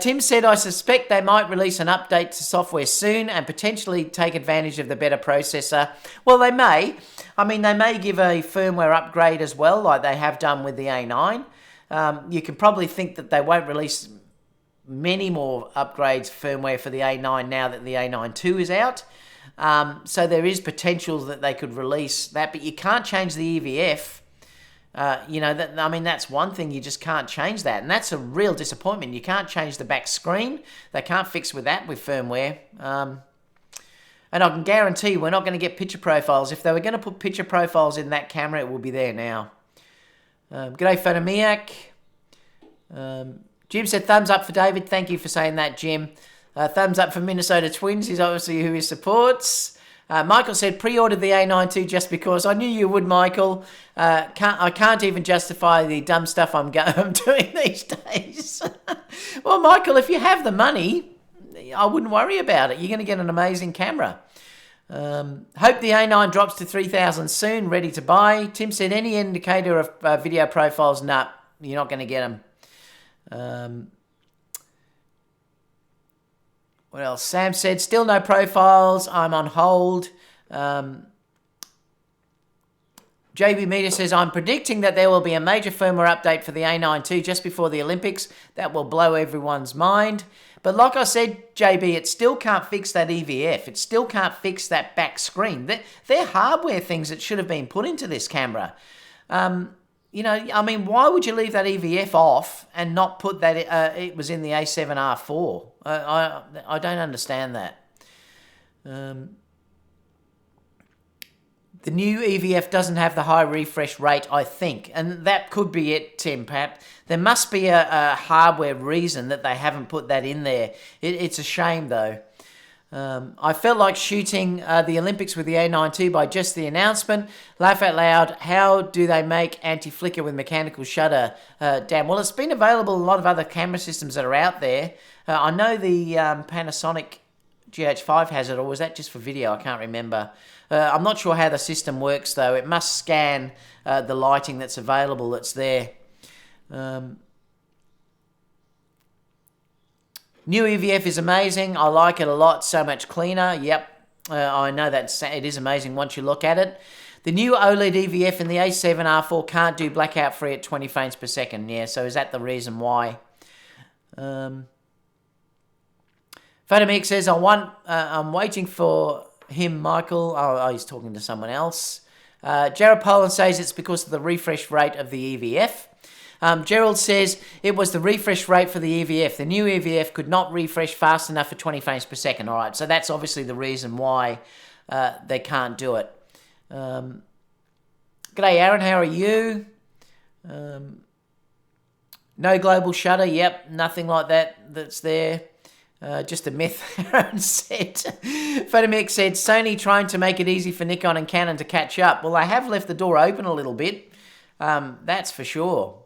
Speaker 1: Tim said, I suspect they might release an update to software soon and potentially take advantage of the better processor. Well, they may. I mean, they may give a firmware upgrade as well, like they have done with the A9. You can probably think that they won't release many more upgrades firmware for the A9 now that the A9 II is out. So there is potential that they could release that, but you can't change the EVF. You know, that's one thing, you just can't change that. And that's a real disappointment. You can't change the back screen. They can't fix with that with firmware. And I can guarantee we're not going to get picture profiles. If they were going to put picture profiles in that camera, it will be there now. G'day, Photomiac. Jim said, thumbs up for David. Thank you for saying that, Jim. Thumbs up for Minnesota Twins. He's obviously who he supports. Michael said, pre-ordered the A9 II just because. I knew you would, Michael. I can't even justify the dumb stuff I'm doing these days. Well, Michael, if you have the money, I wouldn't worry about it. You're going to get an amazing camera. Hope the A9 drops to 3,000 soon, ready to buy. Tim said, any indicator of video profiles? Nah, you're not going to get them. What else? Sam said, still no profiles. I'm on hold. JB Meter says, I'm predicting that there will be a major firmware update for the A9 II just before the Olympics. That will blow everyone's mind. But like I said, JB, it still can't fix that EVF. It still can't fix that back screen. They're hardware things that should have been put into this camera. You know, I mean, why would you leave that EVF off and not put that it was in the A7R4? I don't understand that. The new EVF doesn't have the high refresh rate, I think, and that could be it, Tim. Perhaps there must be a hardware reason that they haven't put that in there. It's a shame, though. I felt like shooting the Olympics with the A9 II by just the announcement. Laugh out loud. How do they make anti-flicker with mechanical shutter? Damn. Well, it's been available in a lot of other camera systems that are out there. I know the Panasonic GH5 has it, or was that just for video? I can't remember. I'm not sure how the system works, though. It must scan the lighting that's available that's there. New EVF is amazing. I like it a lot. So much cleaner. Yep. I know that it is amazing once you look at it. The new OLED EVF in the A7R4 can't do blackout free at 20 frames per second. Yeah, so is that the reason why? Photomix says, I'm waiting for him, Michael. Oh, he's talking to someone else. Jared Poland says it's because of the refresh rate of the EVF. Gerald says it was the refresh rate for the EVF. The new EVF could not refresh fast enough for 20 frames per second. All right, so that's obviously the reason why they can't do it. G'day, Aaron. How are you? No global shutter. Yep, nothing like that that's there. Just a myth, Aaron said. Photomix said, Sony trying to make it easy for Nikon and Canon to catch up. Well, they have left the door open a little bit. That's for sure.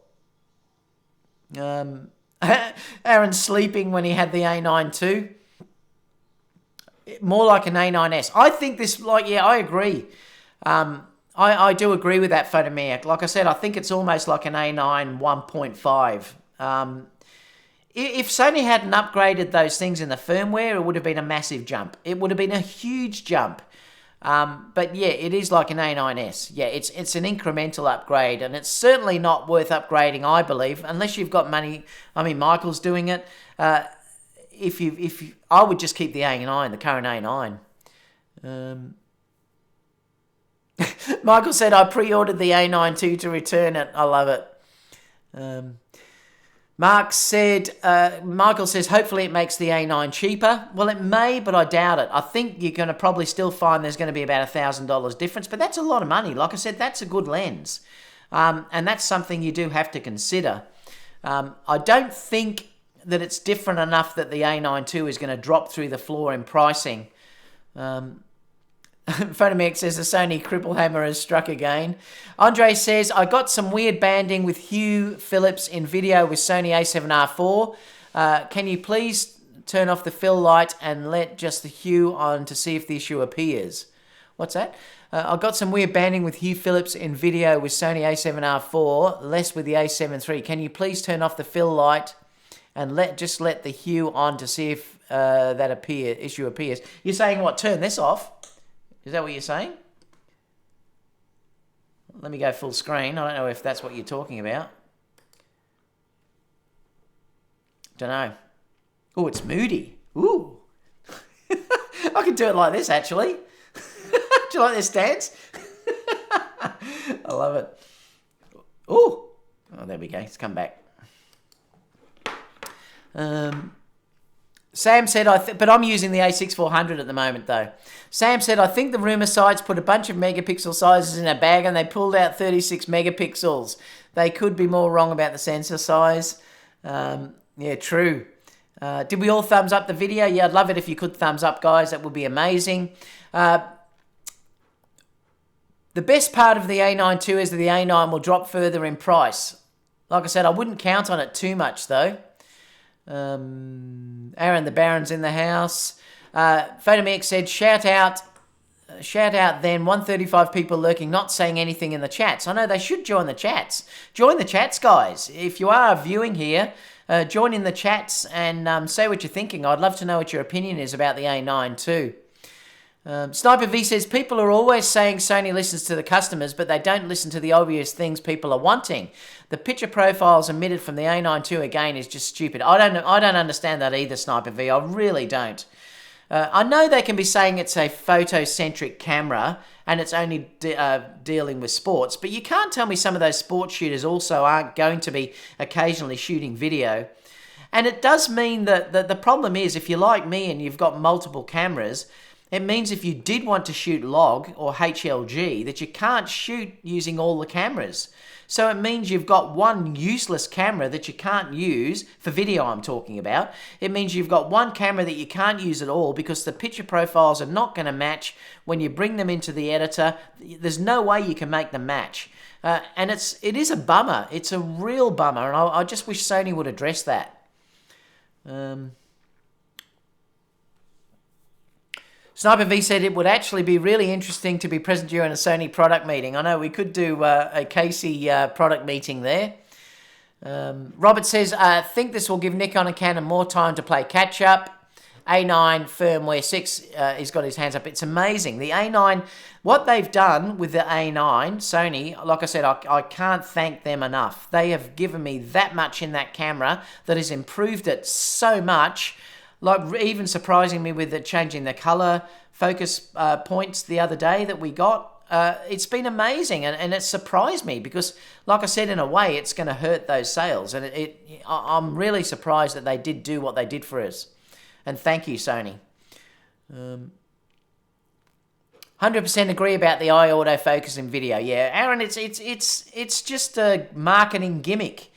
Speaker 1: Aaron's sleeping when he had the A9 II. More like an A9S. I think this, I agree. I do agree with that, Photomaniac. Like I said, I think it's almost like an A9 1.5. If Sony hadn't upgraded those things in the firmware, it would have been a massive jump. It would have been a huge jump. But yeah, it is like an A9S. Yeah, it's an incremental upgrade, and it's certainly not worth upgrading, I believe, unless you've got money. I mean, Michael's doing it. If you, I would just keep the A9, the current A9. Michael said, I pre-ordered the A9 II to return it. I love it. Michael says, hopefully it makes the A9 cheaper. Well, it may, but I doubt it. I think you're going to probably still find there's going to be about $1,000 difference, but that's a lot of money. Like I said, that's a good lens. And that's something you do have to consider. I don't think that it's different enough that the A9 II is going to drop through the floor in pricing. Photomix says the Sony cripple hammer has struck again. Andre says, I got some weird banding with Hue Phillips in video with Sony A7R4. Can you please turn off the fill light and let just the hue on to see if the issue appears? What's that? I got some weird banding with Hue Phillips in video with Sony A7R4, less with the A7 III. Can you please turn off the fill light and let the hue on to see if that issue appears? You're saying what? Turn this off? Is that what you're saying? Let me go full screen. I don't know if that's what you're talking about. Don't know. Oh, it's moody. Ooh. I could do it like this, actually. Do you like this dance? I love it. Ooh. Oh, there we go. It's come back. Sam said, but I'm using the A6400 at the moment, though. Sam said, I think the rumour sites put a bunch of megapixel sizes in a bag and they pulled out 36 megapixels. They could be more wrong about the sensor size. Yeah, true. Did we all thumbs up the video? Yeah, I'd love it if you could thumbs up, guys. That would be amazing. The best part of the A9 II is that the A9 will drop further in price. Like I said, I wouldn't count on it too much, though. Aaron the Baron's in the house. Photomix said, shout out then, 135 people lurking, not saying anything in the chats. I know they should join the chats. Join the chats, guys. If you are viewing here, join in the chats and say what you're thinking. I'd love to know what your opinion is about the A9 too. Sniper V says, people are always saying Sony listens to the customers, but they don't listen to the obvious things people are wanting. The picture profiles emitted from the A9 II again is just stupid. I don't understand that either, Sniper V. I really don't. I know they can be saying it's a photocentric camera and it's only dealing with sports, but you can't tell me some of those sports shooters also aren't going to be occasionally shooting video. And it does mean that the problem is, if you're like me and you've got multiple cameras, It means if you did want to shoot log or HLG, that you can't shoot using all the cameras. So it means you've got one useless camera that you can't use, for video I'm talking about. It means you've got one camera that you can't use at all because the picture profiles are not going to match when you bring them into the editor. There's no way you can make them match. And it is a bummer. It's a real bummer, and I just wish Sony would address that. Sniper V said it would actually be really interesting to be present during a Sony product meeting. I know we could do a Casey product meeting there. Robert says, I think this will give Nikon and Canon more time to play catch up. A9 firmware 6, he's got his hands up. It's amazing. The A9, what they've done with the A9, Sony, like I said, I can't thank them enough. They have given me that much in that camera that has improved it so much. Like even surprising me with the changing the color focus points the other day that we got. It's been amazing, and it surprised me because, like I said, in a way, it's going to hurt those sales. And I'm really surprised that they did do what they did for us. And thank you, Sony. 100% agree about the eye autofocus in video. Yeah, Aaron, it's just a marketing gimmick.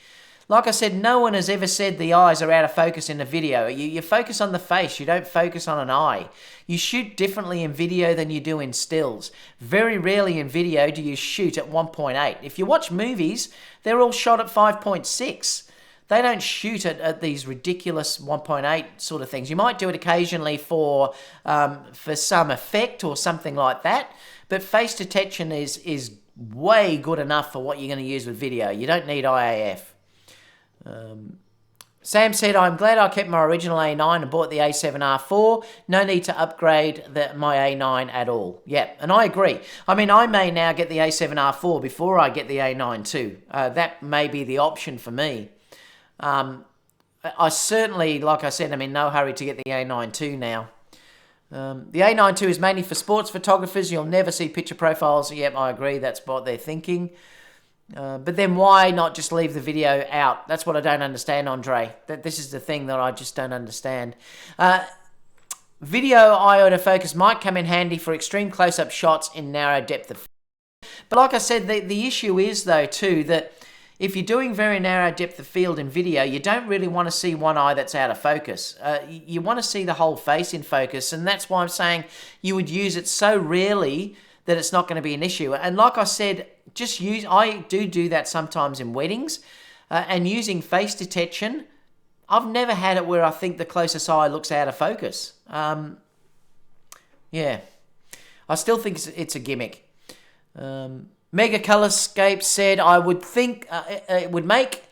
Speaker 1: Like I said, no one has ever said the eyes are out of focus in a video. You focus on the face, you don't focus on an eye. You shoot differently in video than you do in stills. Very rarely in video do you shoot at 1.8. If you watch movies, they're all shot at 5.6. They don't shoot at these ridiculous 1.8 sort of things. You might do it occasionally for some effect or something like that, but face detection is way good enough for what you're going to use with video. You don't need IAF. Sam said, I'm glad I kept my original A9 and bought the A7R4. No need to upgrade my A9 at all. Yeah, and I agree. I mean, I may now get the A7R4 before I get the A9 too. That may be the option for me. I certainly, like I said, I'm in no hurry to get the A9 II now. The A9 II is mainly for sports photographers. You'll never see picture profiles. Yep, I agree. That's what they're thinking. But then why not just leave the video out? That's what I don't understand, Andre. This is the thing that I just don't understand. Video eye autofocus might come in handy for extreme close-up shots in narrow depth of field. But like I said, the issue is, though, too, that if you're doing very narrow depth of field in video, you don't really want to see one eye that's out of focus. You want to see the whole face in focus, and that's why I'm saying you would use it so rarely that it's not going to be an issue. And like I said, I do that sometimes in weddings, and using face detection, I've never had it where I think the closest eye looks out of focus. Yeah, I still think it's a gimmick. Mega Colorscape said, I would think it would make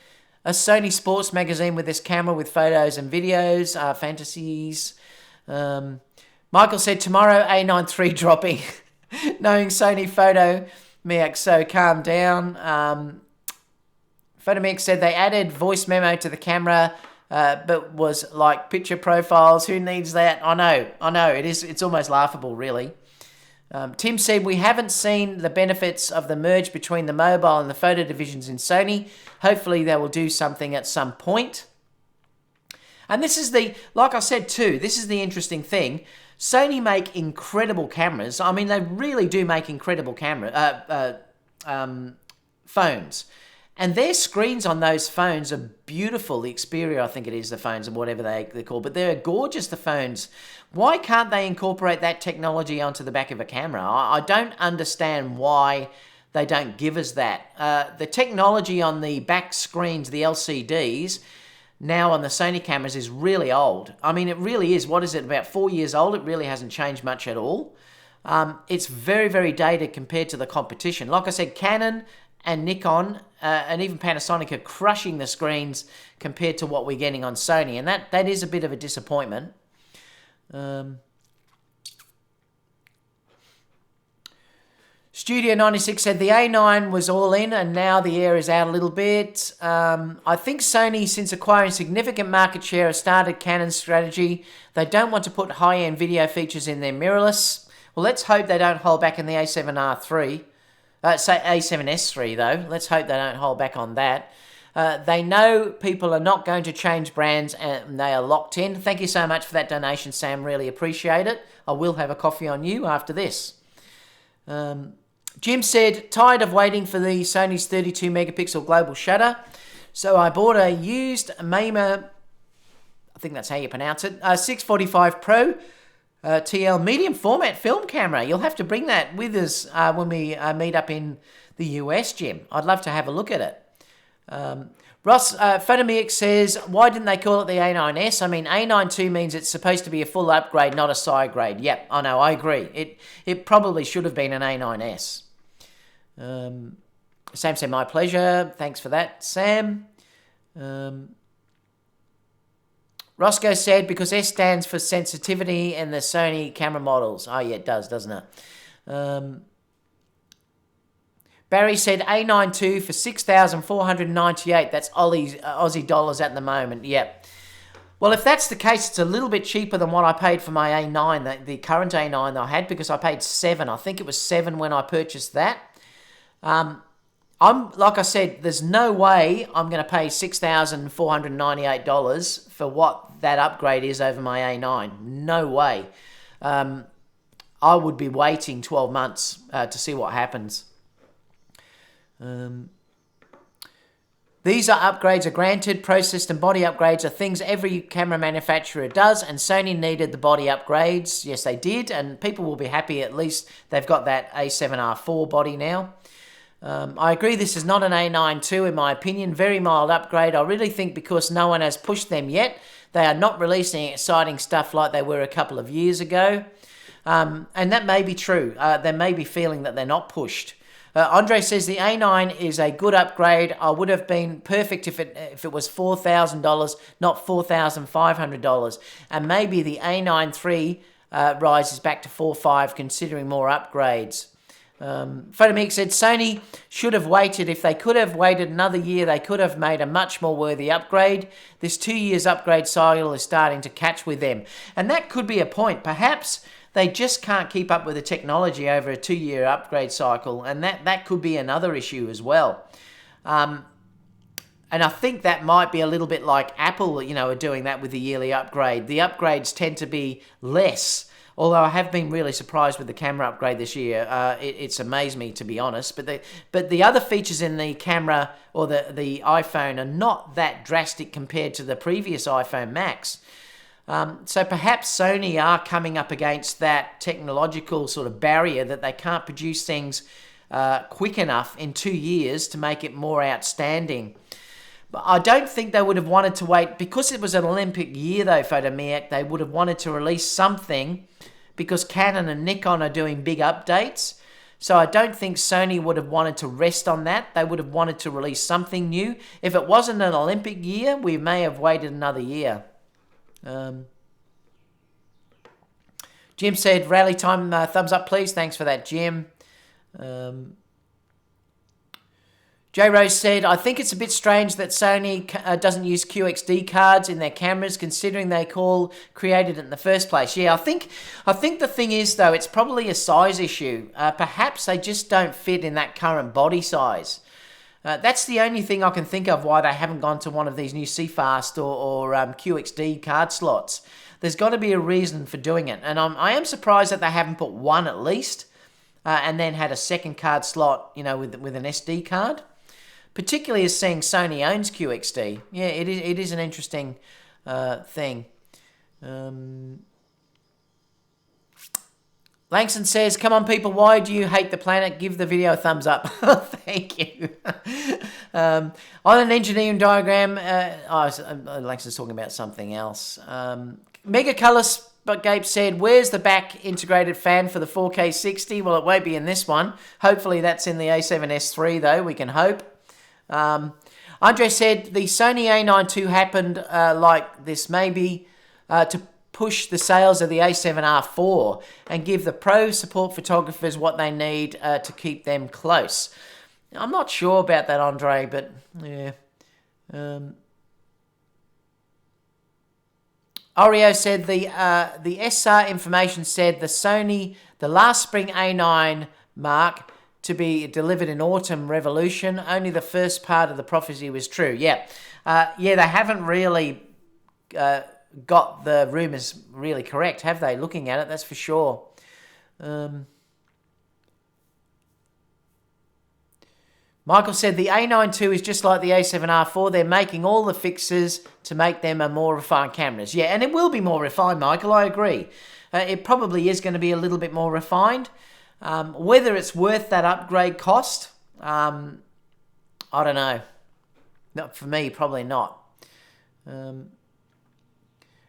Speaker 1: a Sony Sports magazine with this camera with photos and videos, fantasies. Michael said, tomorrow A9 III dropping. Knowing Sony Photo Mix, so calm down. Photomix said they added voice memo to the camera, but was like picture profiles. Who needs that? I know. It's almost laughable, really. Tim said, we haven't seen the benefits of the merge between the mobile and the photo divisions in Sony. Hopefully they will do something at some point. And this is like I said too, this is the interesting thing. Sony make incredible cameras. I mean, they really do make incredible phones. And their screens on those phones are beautiful. The Xperia, I think it is, the phones, or whatever they're called. But they're gorgeous, the phones. Why can't they incorporate that technology onto the back of a camera? I don't understand why they don't give us that. The technology on the back screens, the LCDs, now on the Sony cameras is really old. I mean, it really is. What is it, about 4 years old? It really hasn't changed much at all. It's very, very dated compared to the competition. Like I said, Canon and Nikon and even Panasonic are crushing the screens compared to what we're getting on Sony, and that is a bit of a disappointment. Studio 96 said the A9 was all in and now the air is out a little bit. I think Sony, since acquiring significant market share, has started Canon's strategy. They don't want to put high-end video features in their mirrorless. Well, let's hope they don't hold back in the A7R3. Say A7S3 though. Let's hope they don't hold back on that. They know people are not going to change brands and they are locked in. Thank you so much for that donation, Sam. Really appreciate it. I will have a coffee on you after this. Jim said, tired of waiting for the Sony's 32 megapixel global shutter. So I bought a used Maimer, I think that's how you pronounce it, 645 Pro TL medium format film camera. You'll have to bring that with us when we meet up in the US, Jim. I'd love to have a look at it. Ross Photomix says, why didn't they call it the A9S? I mean, A9 II means it's supposed to be a full upgrade, not a side grade. Yep, I know, I agree. It probably should have been an A9S. Sam said, my pleasure. Thanks for that, Sam. Roscoe said, because S stands for sensitivity in the Sony camera models. Oh, yeah, it does, doesn't it? Barry said A9 II for $6,498. That's Aussie dollars at the moment. Yep. Well, if that's the case, it's a little bit cheaper than what I paid for my A9, the current A9 that I had, because I paid $7. I think it was $7 when I purchased that. Like I said, there's no way I'm going to pay $6,498 for what that upgrade is over my A9. No way. I would be waiting 12 months to see what happens. These upgrades are granted. Pro system body upgrades are things every camera manufacturer does, and Sony needed the body upgrades. Yes, they did, and people will be happy at least they've got that A7R4 body now. I agree this is not an A9 II in my opinion. Very mild upgrade. I really think because no one has pushed them yet, they are not releasing exciting stuff like they were a couple of years ago. And that may be true. They may be feeling that they're not pushed. Andre says the A9 is a good upgrade. I would have been perfect if it was $4,000, not $4,500. And maybe the A9 III rises back to 4.5 considering more upgrades. Photomix said Sony should have waited. If they could have waited another year, they could have made a much more worthy upgrade. This 2 years upgrade cycle is starting to catch with them. And that could be a point. Perhaps they just can't keep up with the technology over a 2-year upgrade cycle. And that could be another issue as well. And I think that might be a little bit like Apple, are doing that with the yearly upgrade. The upgrades tend to be less. Although I have been really surprised with the camera upgrade this year. It's amazed me, to be honest. But the other features in the camera or the iPhone are not that drastic compared to the previous iPhone Max. So perhaps Sony are coming up against that technological sort of barrier that they can't produce things quick enough in 2 years to make it more outstanding. But I don't think they would have wanted to wait. Because it was an Olympic year, though, Photomiac, they would have wanted to release something because Canon and Nikon are doing big updates. So I don't think Sony would have wanted to rest on that. They would have wanted to release something new. If it wasn't an Olympic year, we may have waited another year. Jim said, rally time, thumbs up, please. Thanks for that, Jim. J Rose said, I think it's a bit strange that Sony doesn't use QXD cards in their cameras, considering they created it in the first place. Yeah, I think the thing is, though, it's probably a size issue. Perhaps they just don't fit in that current body size. That's the only thing I can think of why they haven't gone to one of these new CFast or QXD card slots. There's got to be a reason for doing it. And I am surprised that they haven't put one at least and then had a second card slot, with an SD card. Particularly as seeing Sony owns QXD. Yeah, it is an interesting thing. Langston says, come on, people, why do you hate the planet? Give the video a thumbs up. Thank you. On an engineering diagram, Langston's talking about something else. Mega Colors, but Gabe said, where's the back integrated fan for the 4K 60? Well, it won't be in this one. Hopefully that's in the A7S III, though. We can hope. Andre said the Sony A9 II happened like this maybe to push the sales of the A7R4 and give the pro support photographers what they need to keep them close. I'm not sure about that, Andre, but yeah. Oreo said the SR information said the last spring A9 mark to be delivered in autumn revolution. Only the first part of the prophecy was true. Yeah, they haven't really got the rumours really correct, have they? Looking at it, that's for sure. Michael said the A9 II is just like the A7R4. They're making all the fixes to make them a more refined cameras. Yeah, and it will be more refined, Michael. I agree. It probably is going to be a little bit more refined. Whether it's worth that upgrade cost, I don't know. Not for me, probably not.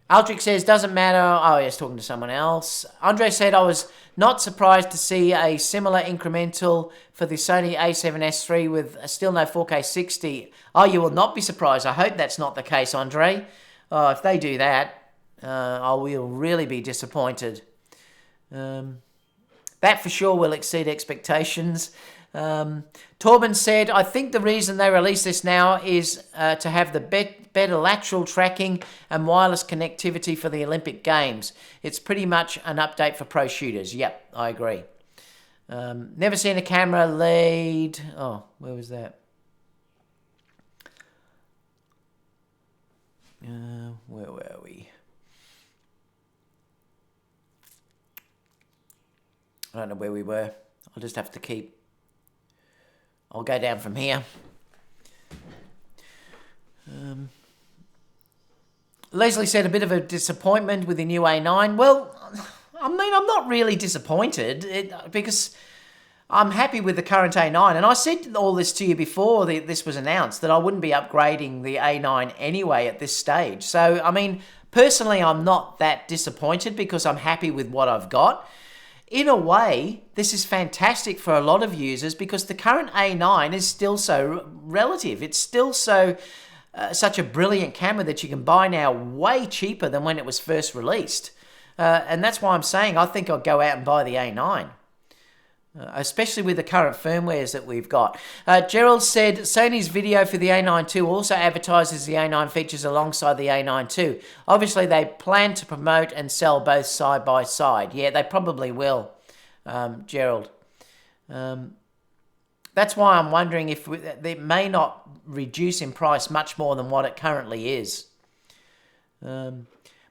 Speaker 1: Aldrich says, doesn't matter. Oh, yes, talking to someone else. Andre said, I was not surprised to see a similar incremental for the Sony a7S III with still no 4K 60. Oh, you will not be surprised. I hope that's not the case, Andre. Oh, if they do that, I will really be disappointed. That for sure will exceed expectations. Torben said, I think the reason they release this now is to have the better lateral tracking and wireless connectivity for the Olympic Games. It's pretty much an update for pro shooters. Yep, I agree. Never seen a camera lead. Oh, where was that? Where were we? I don't know where we were. I'll just have to keep... I'll go down from here. Leslie said a bit of a disappointment with the new A9. Well, I mean, I'm not really disappointed because I'm happy with the current A9. And I said all this to you before this was announced, that I wouldn't be upgrading the A9 anyway at this stage. So, I mean, personally, I'm not that disappointed because I'm happy with what I've got. In a way, this is fantastic for a lot of users because the current A9 is still so relative. It's still so such a brilliant camera that you can buy now way cheaper than when it was first released. And that's why I'm saying I think I'll go out and buy the A9. Especially with the current firmwares that we've got. Gerald said, Sony's video for the A9 II also advertises the A9 features alongside the A9 II. Obviously, they plan to promote and sell both side by side. Yeah, they probably will, Gerald. That's why I'm wondering if they may not reduce in price much more than what it currently is.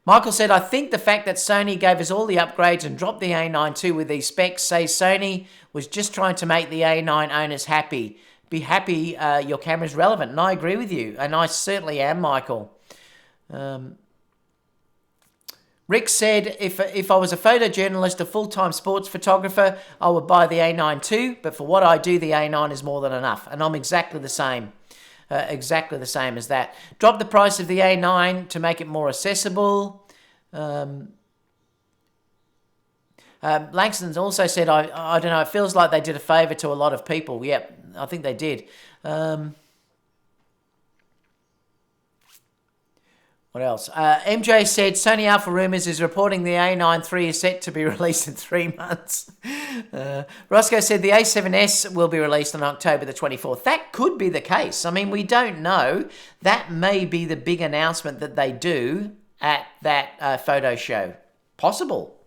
Speaker 1: Michael said, I think the fact that Sony gave us all the upgrades and dropped the A9 II with these specs says Sony was just trying to make the A9 owners happy. Be happy your camera's relevant. And I agree with you. And I certainly am, Michael. Rick said, if I was a photojournalist, a full-time sports photographer, I would buy the A9 too. But for what I do, the A9 is more than enough. And I'm exactly the same. Exactly the same as that. Drop the price of the A9 to make it more accessible. Langston's also said, I don't know, it feels like they did a favour to a lot of people. Yep, I think they did. What else? MJ said, Sony Alpha Rumors is reporting the A9 III is set to be released in 3 months. Roscoe said the A7S will be released on October the 24th. That could be the case. I mean, we don't know. That may be the big announcement that they do at that photo show. Possible.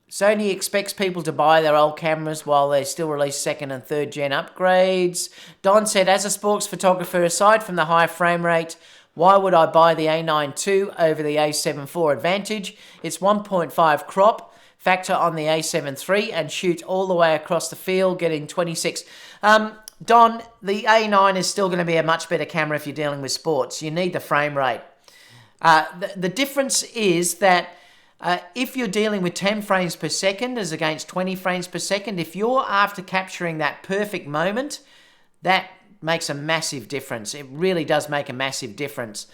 Speaker 1: Sony expects people to buy their old cameras while they still release 2nd and 3rd gen upgrades. Don said, as a sports photographer, aside from the high frame rate, why would I buy the A9 II over the A7 IV Advantage? It's 1.5 crop factor on the A7 III and shoot all the way across the field, getting 26. Don, the A9 is still going to be a much better camera if you're dealing with sports. You need the frame rate. The difference is that if you're dealing with 10 frames per second as against 20 frames per second, if you're after capturing that perfect moment, that makes a massive difference. It really does make a massive difference.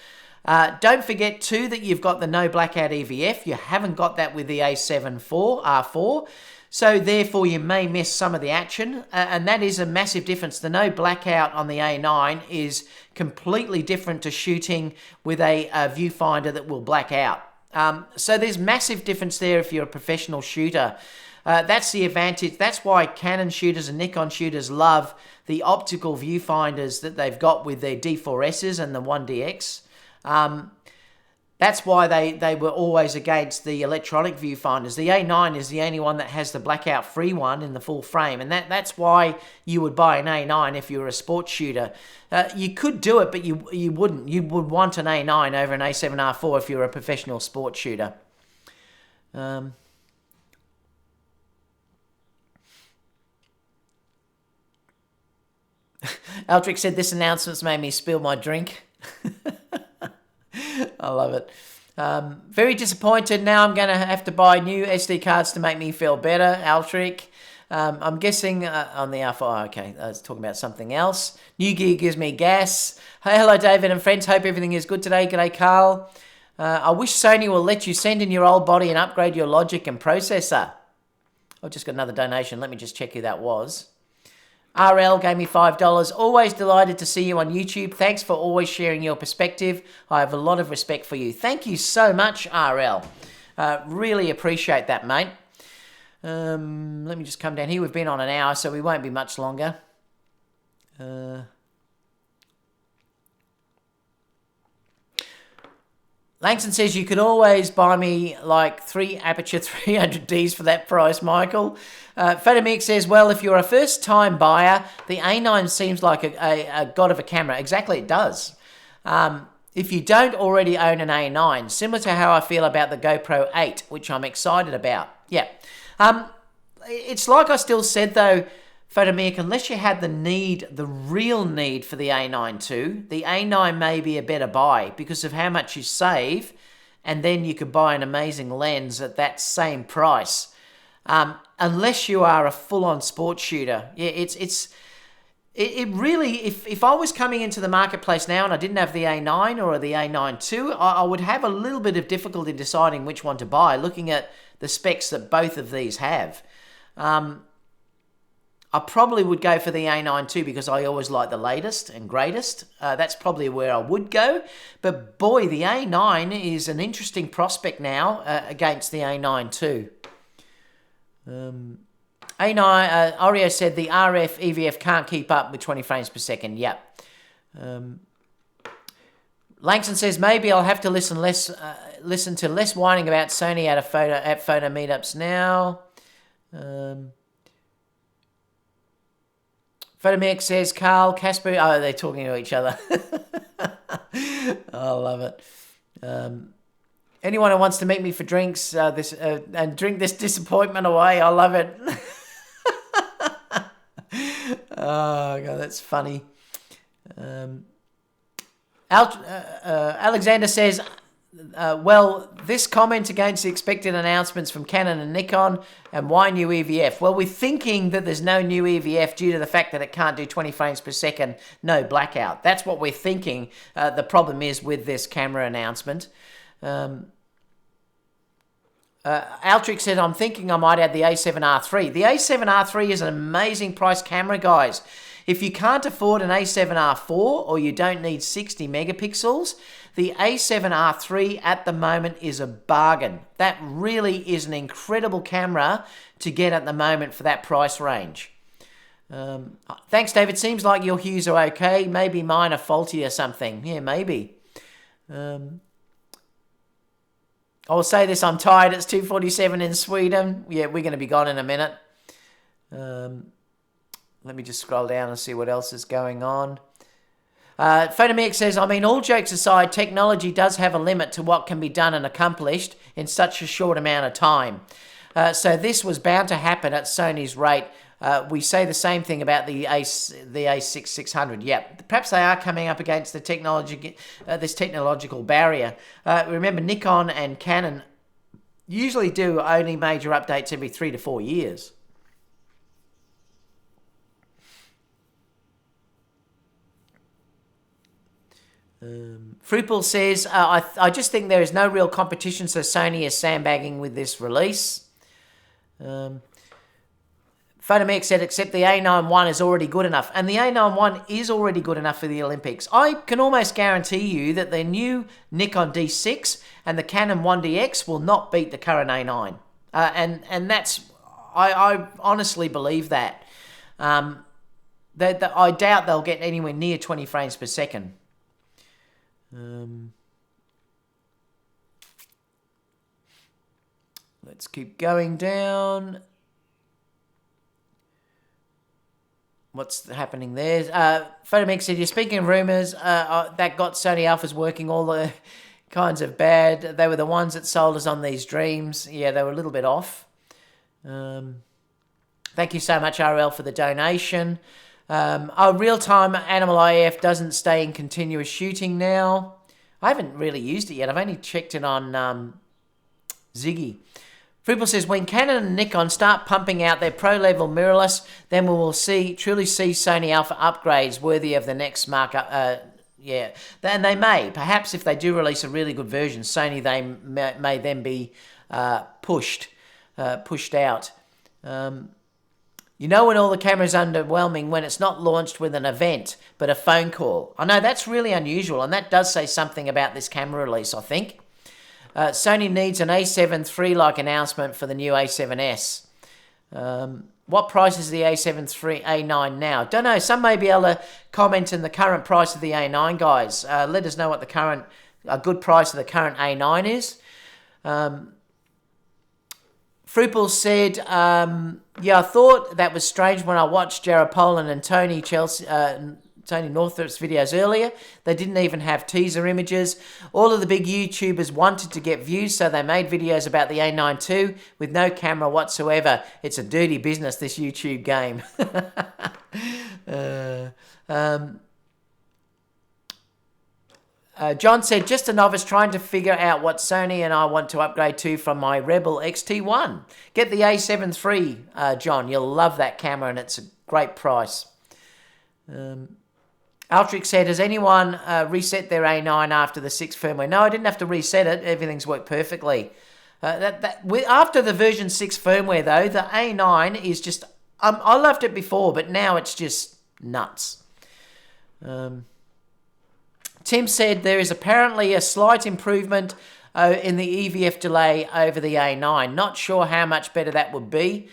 Speaker 1: Don't forget too that you've got the no blackout EVF. You haven't got that with the A7 R4. So therefore you may miss some of the action. And that is a massive difference. The no blackout on the A9 is completely different to shooting with a viewfinder that will black out. So there's massive difference there if you're a professional shooter. That's the advantage. That's why Canon shooters and Nikon shooters love the optical viewfinders that they've got with their D4Ss and the 1DX. That's why they were always against the electronic viewfinders. The A9 is the only one that has the blackout-free one in the full frame, and that's why you would buy an A9 if you were a sports shooter. You could do it, but you wouldn't. You would want an A9 over an A7R4 if you were a professional sports shooter. Aldrich said, this announcement's made me spill my drink. I love it. Very disappointed. Now I'm going to have to buy new SD cards to make me feel better, Aldrich. I'm guessing on the R4. Okay, I was talking about something else. New gear gives me gas. Hey, hello, David and friends. Hope everything is good today. G'day, Carl. I wish Sony will let you send in your old body and upgrade your logic and processor. I've just got another donation. Let me just check who that was. RL gave me $5. Always delighted to see you on YouTube. Thanks for always sharing your perspective. I have a lot of respect for you. Thank you so much, RL. Really appreciate that, mate. Let me just come down here. We've been on an hour, so we won't be much longer. Langston says you could always buy me like 3 Aperture 300Ds for that price, Michael. Photomix says, well, if you're a first-time buyer, the A9 seems like a god of a camera. Exactly, it does. If you don't already own an A9, similar to how I feel about the GoPro 8, which I'm excited about. Yeah. It's like I still said, though, Photomix, unless you had the real need for the A9 II, the A9 may be a better buy because of how much you save, and then you could buy an amazing lens at that same price. Unless you are a full-on sports shooter. Yeah, it really, if I was coming into the marketplace now and I didn't have the A9 or the A9 II, I would have a little bit of difficulty deciding which one to buy, looking at the specs that both of these have. I probably would go for the A9 II because I always like the latest and greatest. That's probably where I would go. But boy, the A9 is an interesting prospect now against the A9 II. A9, Oreo said the RF EVF can't keep up with 20 frames per second. Yep. Langston says maybe I'll have to listen to less whining about Sony at photo meetups now. Photomix says Carl, Casper. Oh, they're talking to each other. I love it. Anyone who wants to meet me for drinks and drink this disappointment away, I love it. Oh, God, that's funny. Alexander says, well, this comment against the expected announcements from Canon and Nikon, and why new EVF? Well, we're thinking that there's no new EVF due to the fact that it can't do 20 frames per second, no blackout. That's what we're thinking the problem is with this camera announcement. Altric said, I'm thinking I might add the A7R3. The A7R3 is an amazing price camera, guys. If you can't afford an A7R4 or you don't need 60 megapixels, the A7R3 at the moment is a bargain. That really is an incredible camera to get at the moment for that price range. Thanks, David. Seems like your hues are okay. Maybe mine are faulty or something. Yeah, maybe. I'll say this, I'm tired. It's 2:47 in Sweden. Yeah, we're going to be gone in a minute. Let me just scroll down and see what else is going on. Photomix says, I mean, all jokes aside, technology does have a limit to what can be done and accomplished in such a short amount of time. So this was bound to happen at Sony's rate. We say the same thing about the A6600. Yep, perhaps they are coming up against the technology, this technological barrier. Remember, Nikon and Canon usually do only major updates every 3 to 4 years. Fruipel says, I just think there is no real competition, so Sony is sandbagging with this release. Photomix said, except the A91 is already good enough. And the A91 is already good enough for the Olympics. I can almost guarantee you that the new Nikon D6 and the Canon 1DX will not beat the current A9. And that's, I honestly believe that. That I doubt they'll get anywhere near 20 frames per second. Let's keep going down. What's happening there? Photomix said, you're speaking of rumours that got Sony Alphas working all the kinds of bad. They were the ones that sold us on these dreams. Yeah, they were a little bit off. Thank you so much, RL, for the donation. Real-time Animal IF doesn't stay in continuous shooting now. I haven't really used it yet. I've only checked it on Ziggy. Frugal says, when Canon and Nikon start pumping out their pro-level mirrorless, then we will truly see Sony Alpha upgrades worthy of the next markup. Yeah, and they may. Perhaps if they do release a really good version, Sony, they may then be pushed out. You know when all the cameras are underwhelming when it's not launched with an event, but a phone call. I know that's really unusual, and that does say something about this camera release, I think. Sony needs an A7 III-like announcement for the new A7S. What price is the A7 III A9 now? Don't know. Some may be able to comment on the current price of the A9, guys. Let us know what a good price of the current A9 is. Fruipel said, yeah, I thought that was strange when I watched Jared Poland and Tony Northrup's videos earlier. They didn't even have teaser images. All of the big YouTubers wanted to get views, so they made videos about the A9 too, with no camera whatsoever. It's a dirty business, this YouTube game. John said, just a novice trying to figure out what Sony and I want to upgrade to from my Rebel XT1. Get the A7 III, John. You'll love that camera and it's a great price. Altrix said, has anyone reset their A9 after the 6 firmware? No, I didn't have to reset it. Everything's worked perfectly. After the version 6 firmware, though, the A9 is just... I loved it before, but now it's just nuts. Tim said there is apparently a slight improvement in the EVF delay over the A9. Not sure how much better that would be.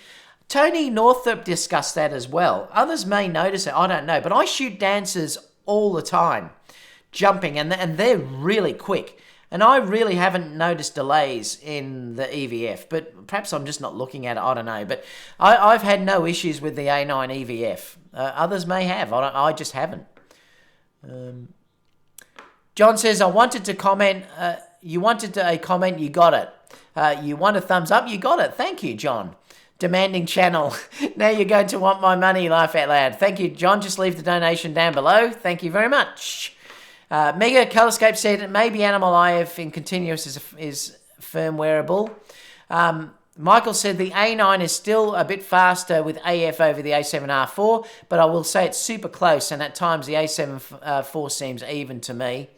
Speaker 1: Tony Northrup discussed that as well. Others may notice it, I don't know. But I shoot dancers all the time, jumping, and they're really quick. And I really haven't noticed delays in the EVF, but perhaps I'm just not looking at it, I don't know. But I've had no issues with the A9 EVF. Others may have, I just haven't. John says, I wanted to comment. You wanted a comment, you got it. You want a thumbs up, you got it. Thank you, John. Demanding channel. Now you're going to want my money, laugh out loud. Thank you, John. Just leave the donation down below. Thank you very much. Mega Colorscape said, maybe Animal IF in continuous is firmwareable. Michael said the A9 is still a bit faster with AF over the A7R4, but I will say it's super close, and at times the A7 IV seems even to me.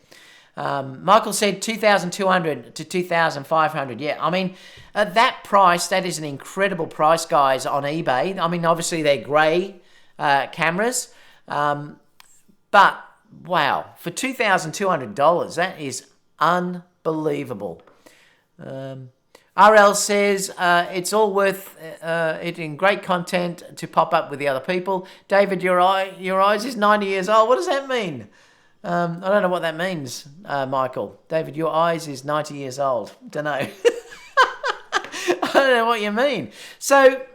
Speaker 1: Michael said 2,200 to 2,500. Yeah, I mean, at that price, that is an incredible price, guys, on eBay. I mean, obviously they're grey cameras, but wow, for $2,200, that is unbelievable. RL says it's all worth it in great content to pop up with the other people. David, your eyes is 90 years old. What does that mean? I don't know what that means, Michael. David, your eyes is 90 years old. Don't know. I don't know what you mean. So,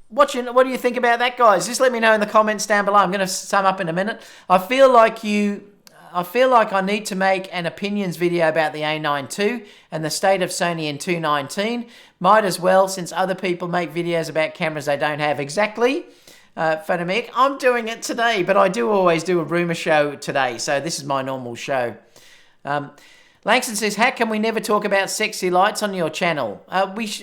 Speaker 1: what do you think about that, guys? Just let me know in the comments down below. I'm going to sum up in a minute. I feel like I need to make an opinions video about the A9 II and the state of Sony in 2019. Might as well, since other people make videos about cameras they don't have. Exactly. Photomic, I'm doing it today, but I do always do a rumour show today, so this is my normal show. Langston says, how can we never talk about sexy lights on your channel?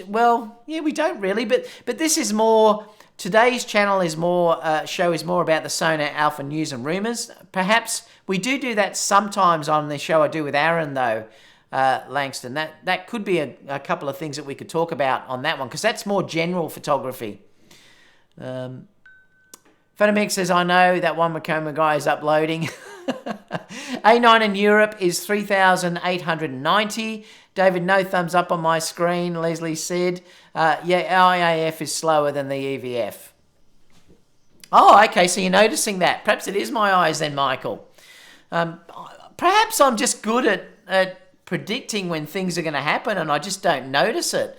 Speaker 1: Well, yeah, we don't really, but this is more... Today's channel is more show is more about the Sony Alpha news and rumours. Perhaps we do that sometimes on the show I do with Aaron, though, Langston. That could be a couple of things that we could talk about on that one, because that's more general photography. Photomix says, I know that one Macoma guy is uploading. A9 in Europe is 3,890. David, no thumbs up on my screen, Leslie said. Yeah, IAF is slower than the EVF. Oh, okay, so you're noticing that. Perhaps it is my eyes then, Michael. Perhaps I'm just good at predicting when things are going to happen and I just don't notice it.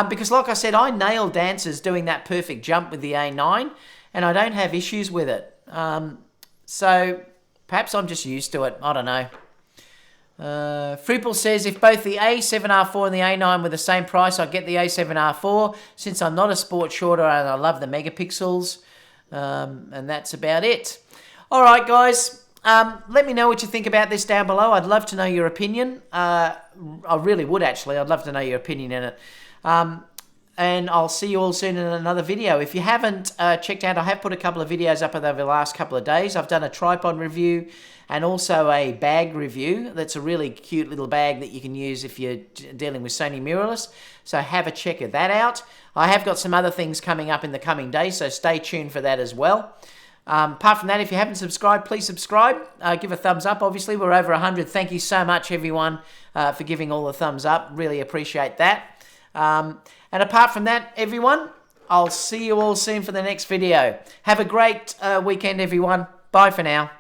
Speaker 1: Because like I said, I nailed Dancers doing that perfect jump with the A9, and I don't have issues with it. So perhaps I'm just used to it. I don't know. Fruple says, if both the A7R4 and the A9 were the same price, I'd get the A7R4 since I'm not a sports shorter and I love the megapixels. And that's about it. All right, guys. Let me know what you think about this down below. I'd love to know your opinion. I really would, actually. I'd love to know your opinion in it. And I'll see you all soon in another video. If you haven't checked out, I have put a couple of videos up over the last couple of days. I've done a tripod review and also a bag review. That's a really cute little bag that you can use if you're dealing with Sony mirrorless. So have a check of that out. I have got some other things coming up in the coming days, so stay tuned for that as well. Apart from that, if you haven't subscribed, please subscribe. Give a thumbs up. Obviously, we're over 100. Thank you so much, everyone, for giving all the thumbs up. Really appreciate that. And apart from that, everyone, I'll see you all soon for the next video. Have a great weekend, everyone. Bye for now.